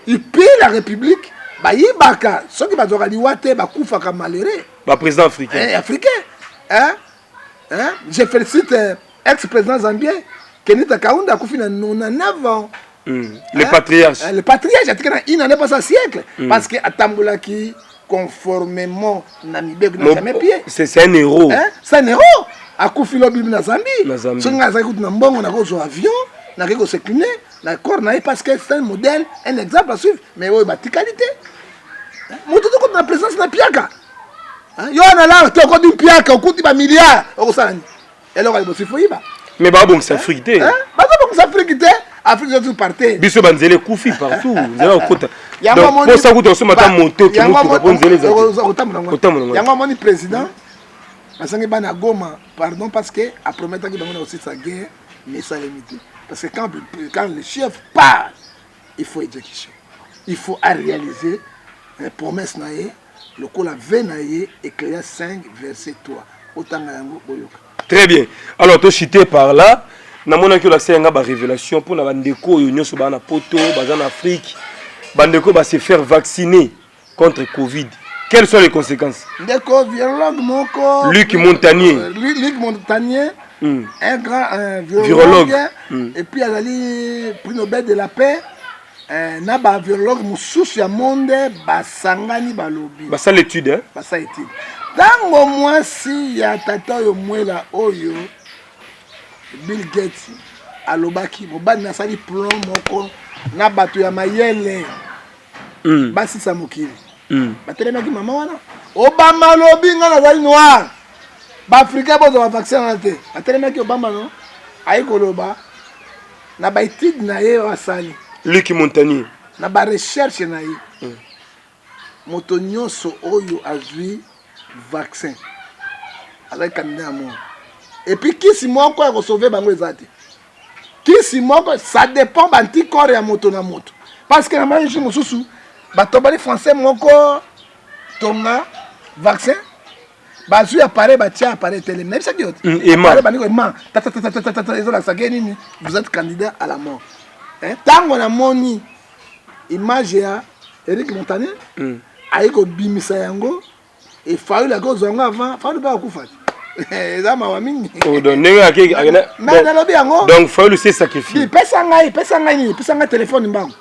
[SPEAKER 1] il pille la république ba yibaka soki bazoka liwate bakufaka malheureux
[SPEAKER 2] ba président africain
[SPEAKER 1] hein je félicite ex-président zambien Kenita Kaunda akufi na 99 ans
[SPEAKER 2] Les patriarches.
[SPEAKER 1] Les patriarches, il n'en est pas un siècle. Parce que Atamboula qui, conformément, n'a jamais pied.
[SPEAKER 2] C'est un héros.
[SPEAKER 1] C'est un héros. À Koufilo Bibi na Zambie. Si on a un avion, on a un sécliné, d'accord, parce que c'est un modèle, un exemple à suivre. Mais il y a une qualité. Moi, tout le monde a la présence de la piaka. Il y a là, tu as encore une piaka, au coût de milliards. Et alors, il faut y aller.
[SPEAKER 2] Mais bon, c'est frité.
[SPEAKER 1] C'est Afrique, Afrique de tout parti.
[SPEAKER 2] Biso banzele koufi partout. Vous avez un côté. Donc, pour ça, vous avez un moto qui monte pour banzele.
[SPEAKER 1] Il y a un président. Pardon, parce qu'à promettre qu'il y a aussi sa guerre, mais ça limité. Parce que quand le chef part, il faut exécution. Il faut réaliser les promesses naïe, le coup la veille naïe, Éclair 5, verset 3.
[SPEAKER 2] Très bien. Alors, tu as cité par là. Namona que la séanga ba révélation pour na bandeko yo nyoso ba na poto ba en Afrique bandeko ba se faire vacciner contre Covid. Quelles sont les conséquences?
[SPEAKER 1] Ndeko virologue moko
[SPEAKER 2] Luc Montagnier.
[SPEAKER 1] Luc Montagnier, un grand virologue et puis azali prix Nobel de la paix na ba virologue mususu ya monde ba sangani ba lobi.
[SPEAKER 2] Ba ça l'étude hein.
[SPEAKER 1] Ba ça étude. Dango moi si ya tata yo mwela oyo Bill Gates alobaki mobali nasali plan moko na bato ya mayele basi sa mokili batelemaki mama wana Obama lobi nga nazali noir ba africain bozo ba vaccin na te batelemaki Obama no ayi koloba na ba étude na ye wasali
[SPEAKER 2] Luc Montagnier
[SPEAKER 1] na ba recherche na ye moto nyonso oyo azwi vaccin azali candidat à mort. Et puis, qui si moi quoi sauver bango ezati? Qui si moi ça dépend d'anticorps et à moto na moto. Parce que la majorité mususu batobali français moko tonga vaccin bazui appareil batia appareil télé même ça qui autre. Et man vous êtes candidat à la mort. Hein? Tango na moni image ya Eric Montagnier aiko bimisa yango et faulu la cause avant faulu pas kufa.
[SPEAKER 2] Donc, faut le sacrifier.
[SPEAKER 1] Pesa téléphone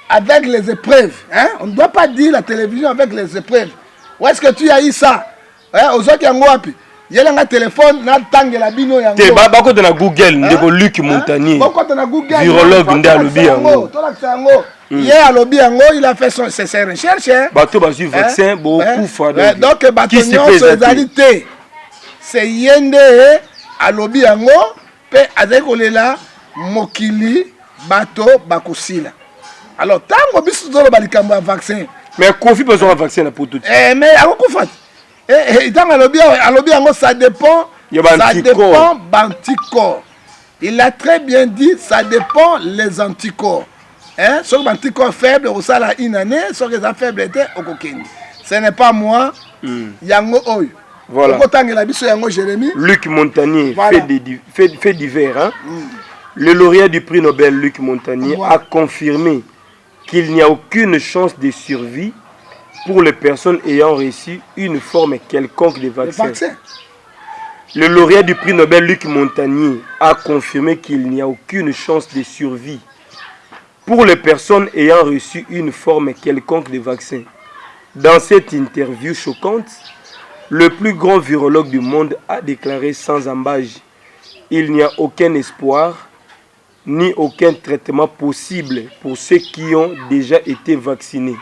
[SPEAKER 1] avec les épreuves. Hein? On ne doit pas dire la télévision avec les épreuves. Où est-ce que tu as eu ça? Aux autres, il y a un téléphone, il y a un bino.
[SPEAKER 2] Tu es dans Google, de Luc Montagnier. Virologue de
[SPEAKER 1] il a fait ses recherches.
[SPEAKER 2] Bateau basu vaccin beaucoup fois.
[SPEAKER 1] Donc bateau c'est c'est yende à lobby yango pe azekolela mokili bateau bakosila. Alors tango biso zolo balikamba vaccin.
[SPEAKER 2] Mais Kofi besoin de vaccin pour tout.
[SPEAKER 1] Mais akokufa. Tango à lobby yango ça dépend. Ça dépend d'anticorps. Il a très bien dit ça dépend les anticorps. Hein? Sur les anticorps faibles, au salaire une année, sur les faibles étaient au coquin. Ce n'est pas moi, Yango Oy.
[SPEAKER 2] Voilà.
[SPEAKER 1] Jérémy.
[SPEAKER 2] Luc Montagnier, voilà. fait divers. Hein? Le lauréat du prix Nobel, Luc Montagnier, a confirmé qu'il n'y a aucune chance de survie pour les personnes ayant reçu une forme quelconque de vaccin. Le lauréat du prix Nobel, Luc Montagnier, a confirmé qu'il n'y a aucune chance de survie pour les personnes ayant reçu une forme quelconque de vaccin. Dans cette interview choquante, le plus grand virologue du monde a déclaré sans ambages: il n'y a aucun espoir ni aucun traitement possible pour ceux qui ont déjà été vaccinés.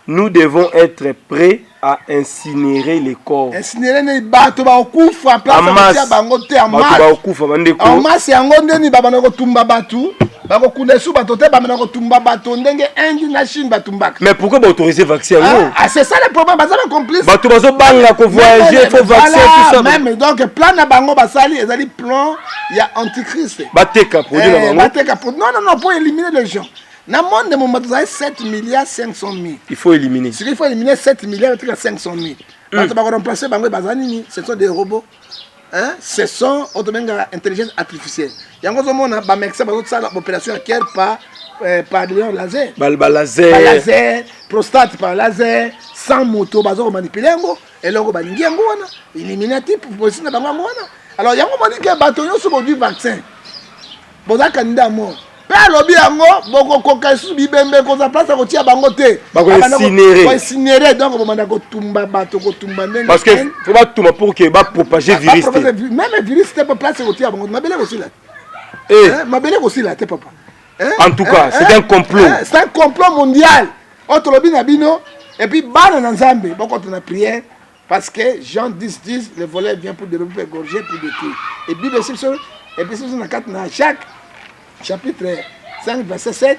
[SPEAKER 2] Nous devons être prêts à incinérer les corps.
[SPEAKER 1] Incinérer les bateaux, bakufa place ya bango te amas.
[SPEAKER 2] Bakufa bandeko.
[SPEAKER 1] Amas yango ndeni babana ko tumba batu. Bako kunesu bato te babana ko tumba batu ndenge Inde na Chine batumbaka.
[SPEAKER 2] Mais pourquoi ba autoriser vaccin ngo?
[SPEAKER 1] Ah c'est ça le problème, baza complice.
[SPEAKER 2] Bato bazo banga ko voyager, faut vaccin tout ça.
[SPEAKER 1] Même donc plan na bango basali, ezali plan ya antichrist.
[SPEAKER 2] Bateka produit na bango.
[SPEAKER 1] Bateka pour non pour éliminer les gens. Dans le monde, nous avons 7 milliards 500 000.
[SPEAKER 2] Il faut éliminer.
[SPEAKER 1] Il faut éliminer 7 milliards 500 000. Ce sont des robots. Hein? Ce sont intelligence artificielle. Il y a un médecin qui a l'opération par laser. Laser, prostate par laser, sans moto, ils manipuler. Et là, ils éliminer type pour possible. Alors, il y a un moment qui a un vaccin. boza candidat mo pe lobi yango bokokoka lisusu bibembe koza place kotia bango te bakoincinéré donc bomanda kotumba bato kotumba ndenge
[SPEAKER 2] parce que faut batuma pour que bapropager virus
[SPEAKER 1] même virus te place kotia bango mabele kosila mabele kosila te papa
[SPEAKER 2] en tout cas c'est un complot
[SPEAKER 1] c'est un complot mondial autre lobi na bino et puis bana na nzambe boko na prière parce que Jean 10:10 le voleur vient pour dérober, égorger, pour détruire et Bible et puis c'est dans 4 dans Jacques chapitre 5 verset 7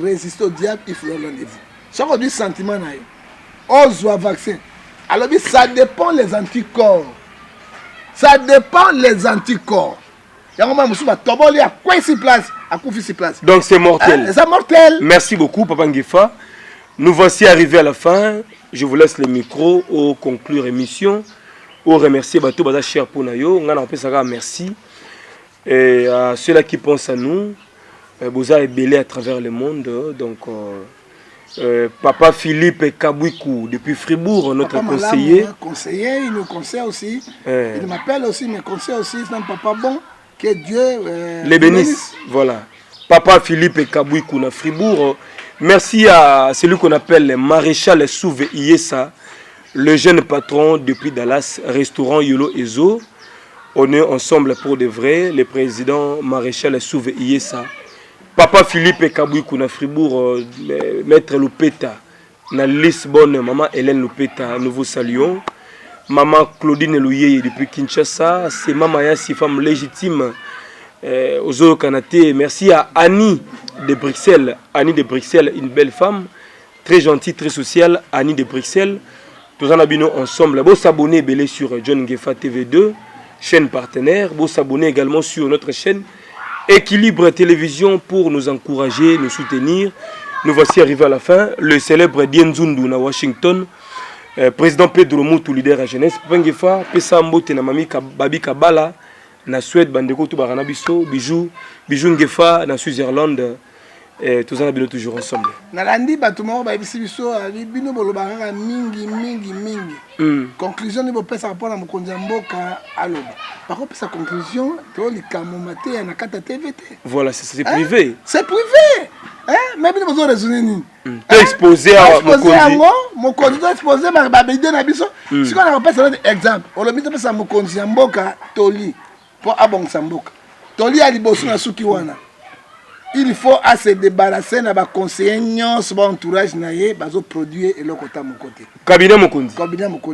[SPEAKER 1] résister au diable il faut l'enlever ça on dit sentiment na yo ozwa vaccin alors ça dépend les anticorps yango ma musuba toboli a quoi ici place à couper ici place
[SPEAKER 2] donc c'est mortel
[SPEAKER 1] c'est mortel.
[SPEAKER 2] Merci beaucoup Papa Ngefa. Nous voici arrivés à la fin. Je vous laisse le micro au conclure émission au remercier bateau baza cher pour nayo ngana opesaka merci et à ceux-là qui pensent à nous boza ébélé à travers le monde donc Papa Philippe Kabouikou depuis Fribourg notre
[SPEAKER 1] papa
[SPEAKER 2] conseiller
[SPEAKER 1] conseiller il nous conseille aussi il m'appelle aussi mais conseille aussi c'est un papa bon que Dieu
[SPEAKER 2] les bénisse voilà Papa Philippe Kabouikou na Fribourg. Merci à celui qu'on appelle le maréchal Souve Iessa, le jeune patron depuis Dallas, restaurant Yolo Ezo. On est ensemble pour de vrai, le président maréchal Souve Iessa. Papa Philippe Kabouikou na Fribourg, maître Lupeta, na Lisbonne, maman Hélène Lupeta, nous vous saluons. Maman Claudine Louye depuis Kinshasa, c'est maman Yassi, femme légitime. Ozo Kanate, merci à Annie de Bruxelles. Annie de Bruxelles, une belle femme, très gentille, très sociale. Annie de Bruxelles. Tous en abonnons ensemble. Vous s'abonner belé sur John Ngefa TV2, chaîne partenaire. Vous s'abonner également sur notre chaîne Équilibre Télévision pour nous encourager, nous soutenir. Nous voici arrivés à la fin. Le célèbre Dien Zundu na Washington, président Pedro Moutou, leader à jeunesse. Ngefa, Pesa Mbote na Mami Babi Kabala. Na Suède bandeko tout barana biso bijou Ngefa na Switzerland tous en abino toujours ensemble
[SPEAKER 1] na landi batuma ba biso ali bino bolobanga mingi conclusion ni bopesa rapport na mokonzi mboka aloba bako pesa conclusion to likamo mate na kata TVT
[SPEAKER 2] voilà c'est privé
[SPEAKER 1] mais bino bozo raisonner ni
[SPEAKER 2] exposé à
[SPEAKER 1] mokonzi exposé ba bide na biso siko na pesa exemple olobi to pesa mokonzi mboka toli pour abongisa mboka toli ya liboso na suki wana il faut se débarrasser na ba conseiller nyonso ba entourage na ye bazo produire eloko ta mokote
[SPEAKER 2] cabinet mokonzi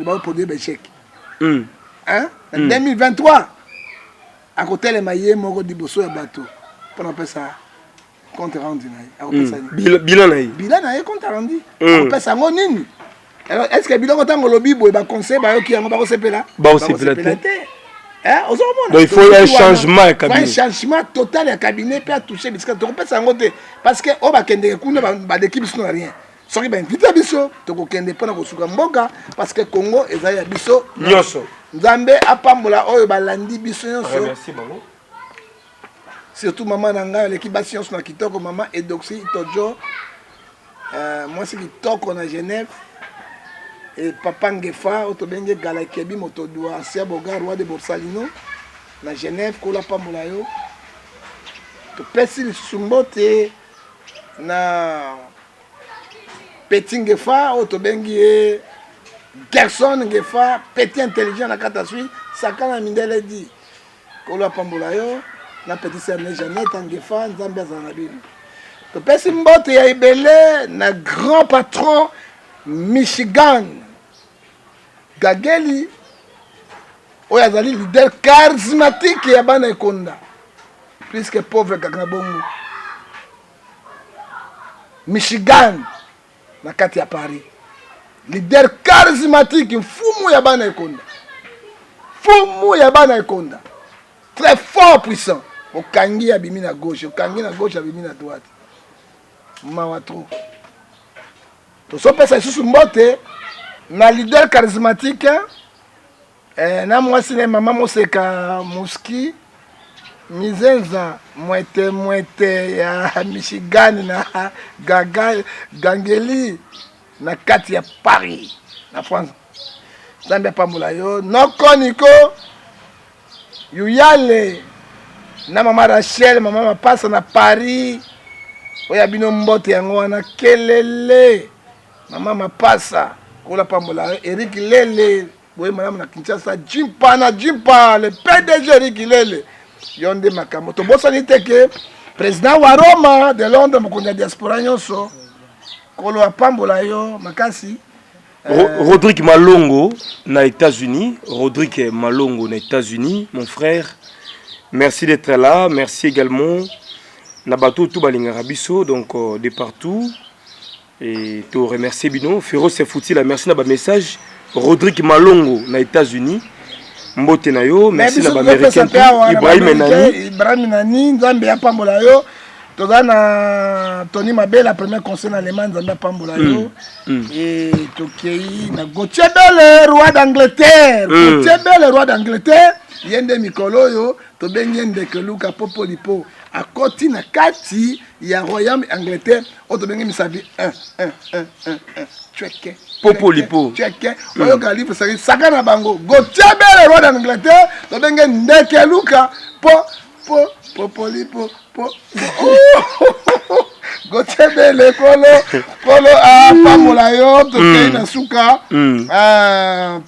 [SPEAKER 1] ba produire ba chèque en 2023 à côté les maillé moko liboso ya bato pour appeler ça compte rendu na ye ça
[SPEAKER 2] bilan
[SPEAKER 1] na ye compte rendu appeler ça nini alors est-ce que bilan tango lobi boy ba conseil ba yo ki yango ba ko sepela
[SPEAKER 2] donc il faut un changement à cabinet.
[SPEAKER 1] Un changement total à cabinet pour toucher parce que tu peux ça ngote parce que on va kende kuna ba d'équipe sont rien. Soki ba invité biso to ko kende pona ko suka mboka parce que Congo ezali ya biso
[SPEAKER 2] nyonso.
[SPEAKER 1] Nzambe apambola oyo balandi biso nyonso.
[SPEAKER 2] Merci maman.
[SPEAKER 1] Surtout maman nanga l'équipe ba science na kitoko maman Edoxy Tojo moi c'est kitoko na Genève. Et Papa Ngefa, Otobenge Galakebi, Motodoua, Sia Boga, roi de Borsalino, na Genève, Kola Pamolayo. To pesi Sumbote, na Petit Ngefa, Otobenge Gerson Ngefa, Petit intelligent na Katasui, Sakana Mindele dit, Kola Pamolayo, na Petit Serne Jeannette Ngefa, Zambia Zanabili. To pesi Mbote ya Ibele, na grand patron, Michigan Gageli oyo azali leader charismatique ya bana ekonda plus que pauvre kaka bongo Michigan na kati ya Paris leader charismatique mfumu ya bana ekonda très fort puissant okangi abimi na gauche abimi na droite mawatro tosopesa lisusu mbote na leader charismatique na mwasi na mama moseka muski mizenza mwete ya Michigan na Gangeli na kati ya Paris na France Zambia pambola yo noko niko yuyale na mama Rachel, mama Mapasa na Paris. Oya bino mbote yango wana kelele. Mama Mapasa, kola pambola Eric Lele. Boye madame na Kinshasa, Jimpa, le PDG Eric Lele. Yonde makambo. To bosa niteke président wa Roma de Londres mokonja diaspora nyonso. Kolo apambola yo makasi.
[SPEAKER 2] Rodrigue Malongo na États-Unis, Rodrigue Malongo na États-Unis, mon frère. Merci d'être là, merci également Nabato tout balinga biso donc de partout et te remercier bino Féroce c'est foutu la merci na ba message Rodrigue Malongo na États-Unis. Mbote na yo, merci na ba américain
[SPEAKER 1] Ibrahim Nani, Nzambe ya pambola yo. Tozana Tony Mabel la première concert en Allemagne Nzambe pambola yo et tokei na Gauthier Bell roi d'Angleterre. Gauthier Bell roi d'Angleterre. Yende mikolo yo to bengende ke Luka Popolipo akoti na kati ya royaume Angleterre o to bengi misabi 1 cheke
[SPEAKER 2] Popolipo
[SPEAKER 1] cheke oyo kalifu saka na bango Gauthier Bell roi d'Angleterre to bengende ke Luka Popolipo Gauthier Bell kolo pamola yo to na suka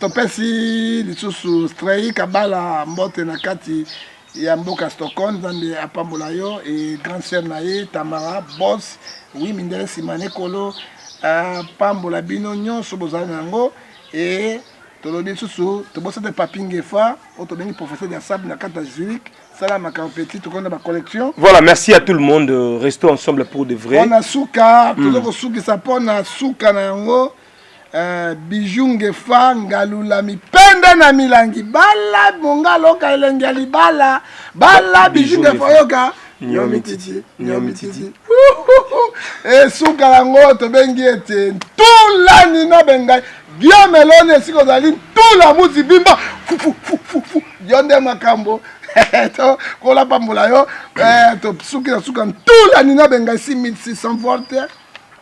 [SPEAKER 1] to pesi lisusu stray kabala mbote na kati ya mboka Stockholm Nzambe apambola yo et grande sœur naye Tamara boss oui mindele simane kolo pambola bino nyonso bozana nango et tolobi susu to bossa de papingefa otobengi professeur de sable na kata Zurich. Salam à petit tout ba collection.
[SPEAKER 2] Voilà, merci à tout le monde. Restons ensemble pour de vrai.
[SPEAKER 1] On a souka, tout souki ça pona souka na yango. Bijunge fa ngalula mipenda na milangi bala mongalo ka elengali bala bijunge fa yoka nyomititi et souka lango to bengi ete tout ni na bengai Guillaume Melone siko zali tout la muzi bimba fu yonde makambo to kola pambola yo to suki na suka tout la nina benga 6600 volts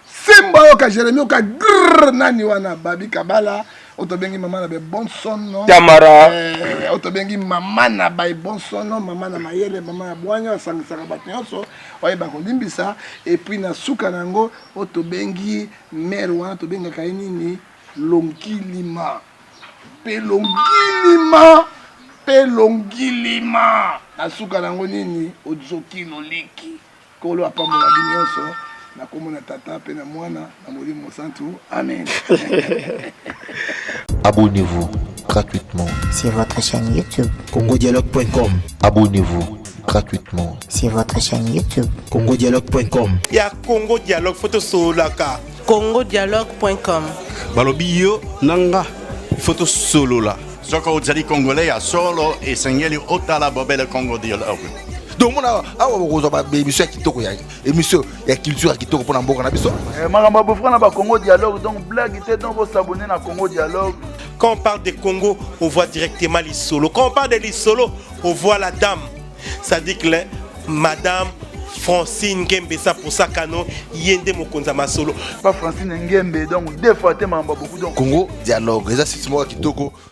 [SPEAKER 1] simba yo ka Jérémie ka grrr nani wana babi kabala oto bengi mama na be bon son no
[SPEAKER 2] Tamara
[SPEAKER 1] oto bengi mama na ba bon son no mama na mayele mama na bwanya sangisa ka batnyoso oye ba kolimbisa et puis na suka nango oto bengi mère wana to benga kaini ni Longilima pelongilima asuka nango nini ozoki loliki kolo apambola binyoso na komona tata pe na mwana na molimo santu amen.
[SPEAKER 3] Abonnez-vous gratuitement
[SPEAKER 4] sur votre chaîne YouTube
[SPEAKER 5] congodialogue.com.
[SPEAKER 3] Abonnez-vous gratuitement
[SPEAKER 4] sur votre chaîne YouTube
[SPEAKER 5] congodialogue.com.
[SPEAKER 6] Ya Congo Dialogue photo solaka
[SPEAKER 7] congodialogue.com.
[SPEAKER 5] Balobi yo nanga photo solo la.
[SPEAKER 8] Soko ozali congolais ya solo esengeli otala bobele Congo Dialogue.
[SPEAKER 9] Donc mona awa bokozo ba émission ya kitoko ya émission ya culture ya kitoko pona mboka na biso.
[SPEAKER 10] Makambo bofra na ba Congo Dialogue donc blague était donc vous s'abonner na Congo Dialogue.
[SPEAKER 6] Quand on parle de Congo, on voit directement les solos. Quand on parle de les solos, on voit la dame. Ça dit que madame Francine Ngembe ça pour ça kano yende mokonza masolo.
[SPEAKER 10] Pas Francine Ngembe donc deux fois te mamba beaucoup donc
[SPEAKER 9] Congo Dialogue, ça c'est moi kitoko.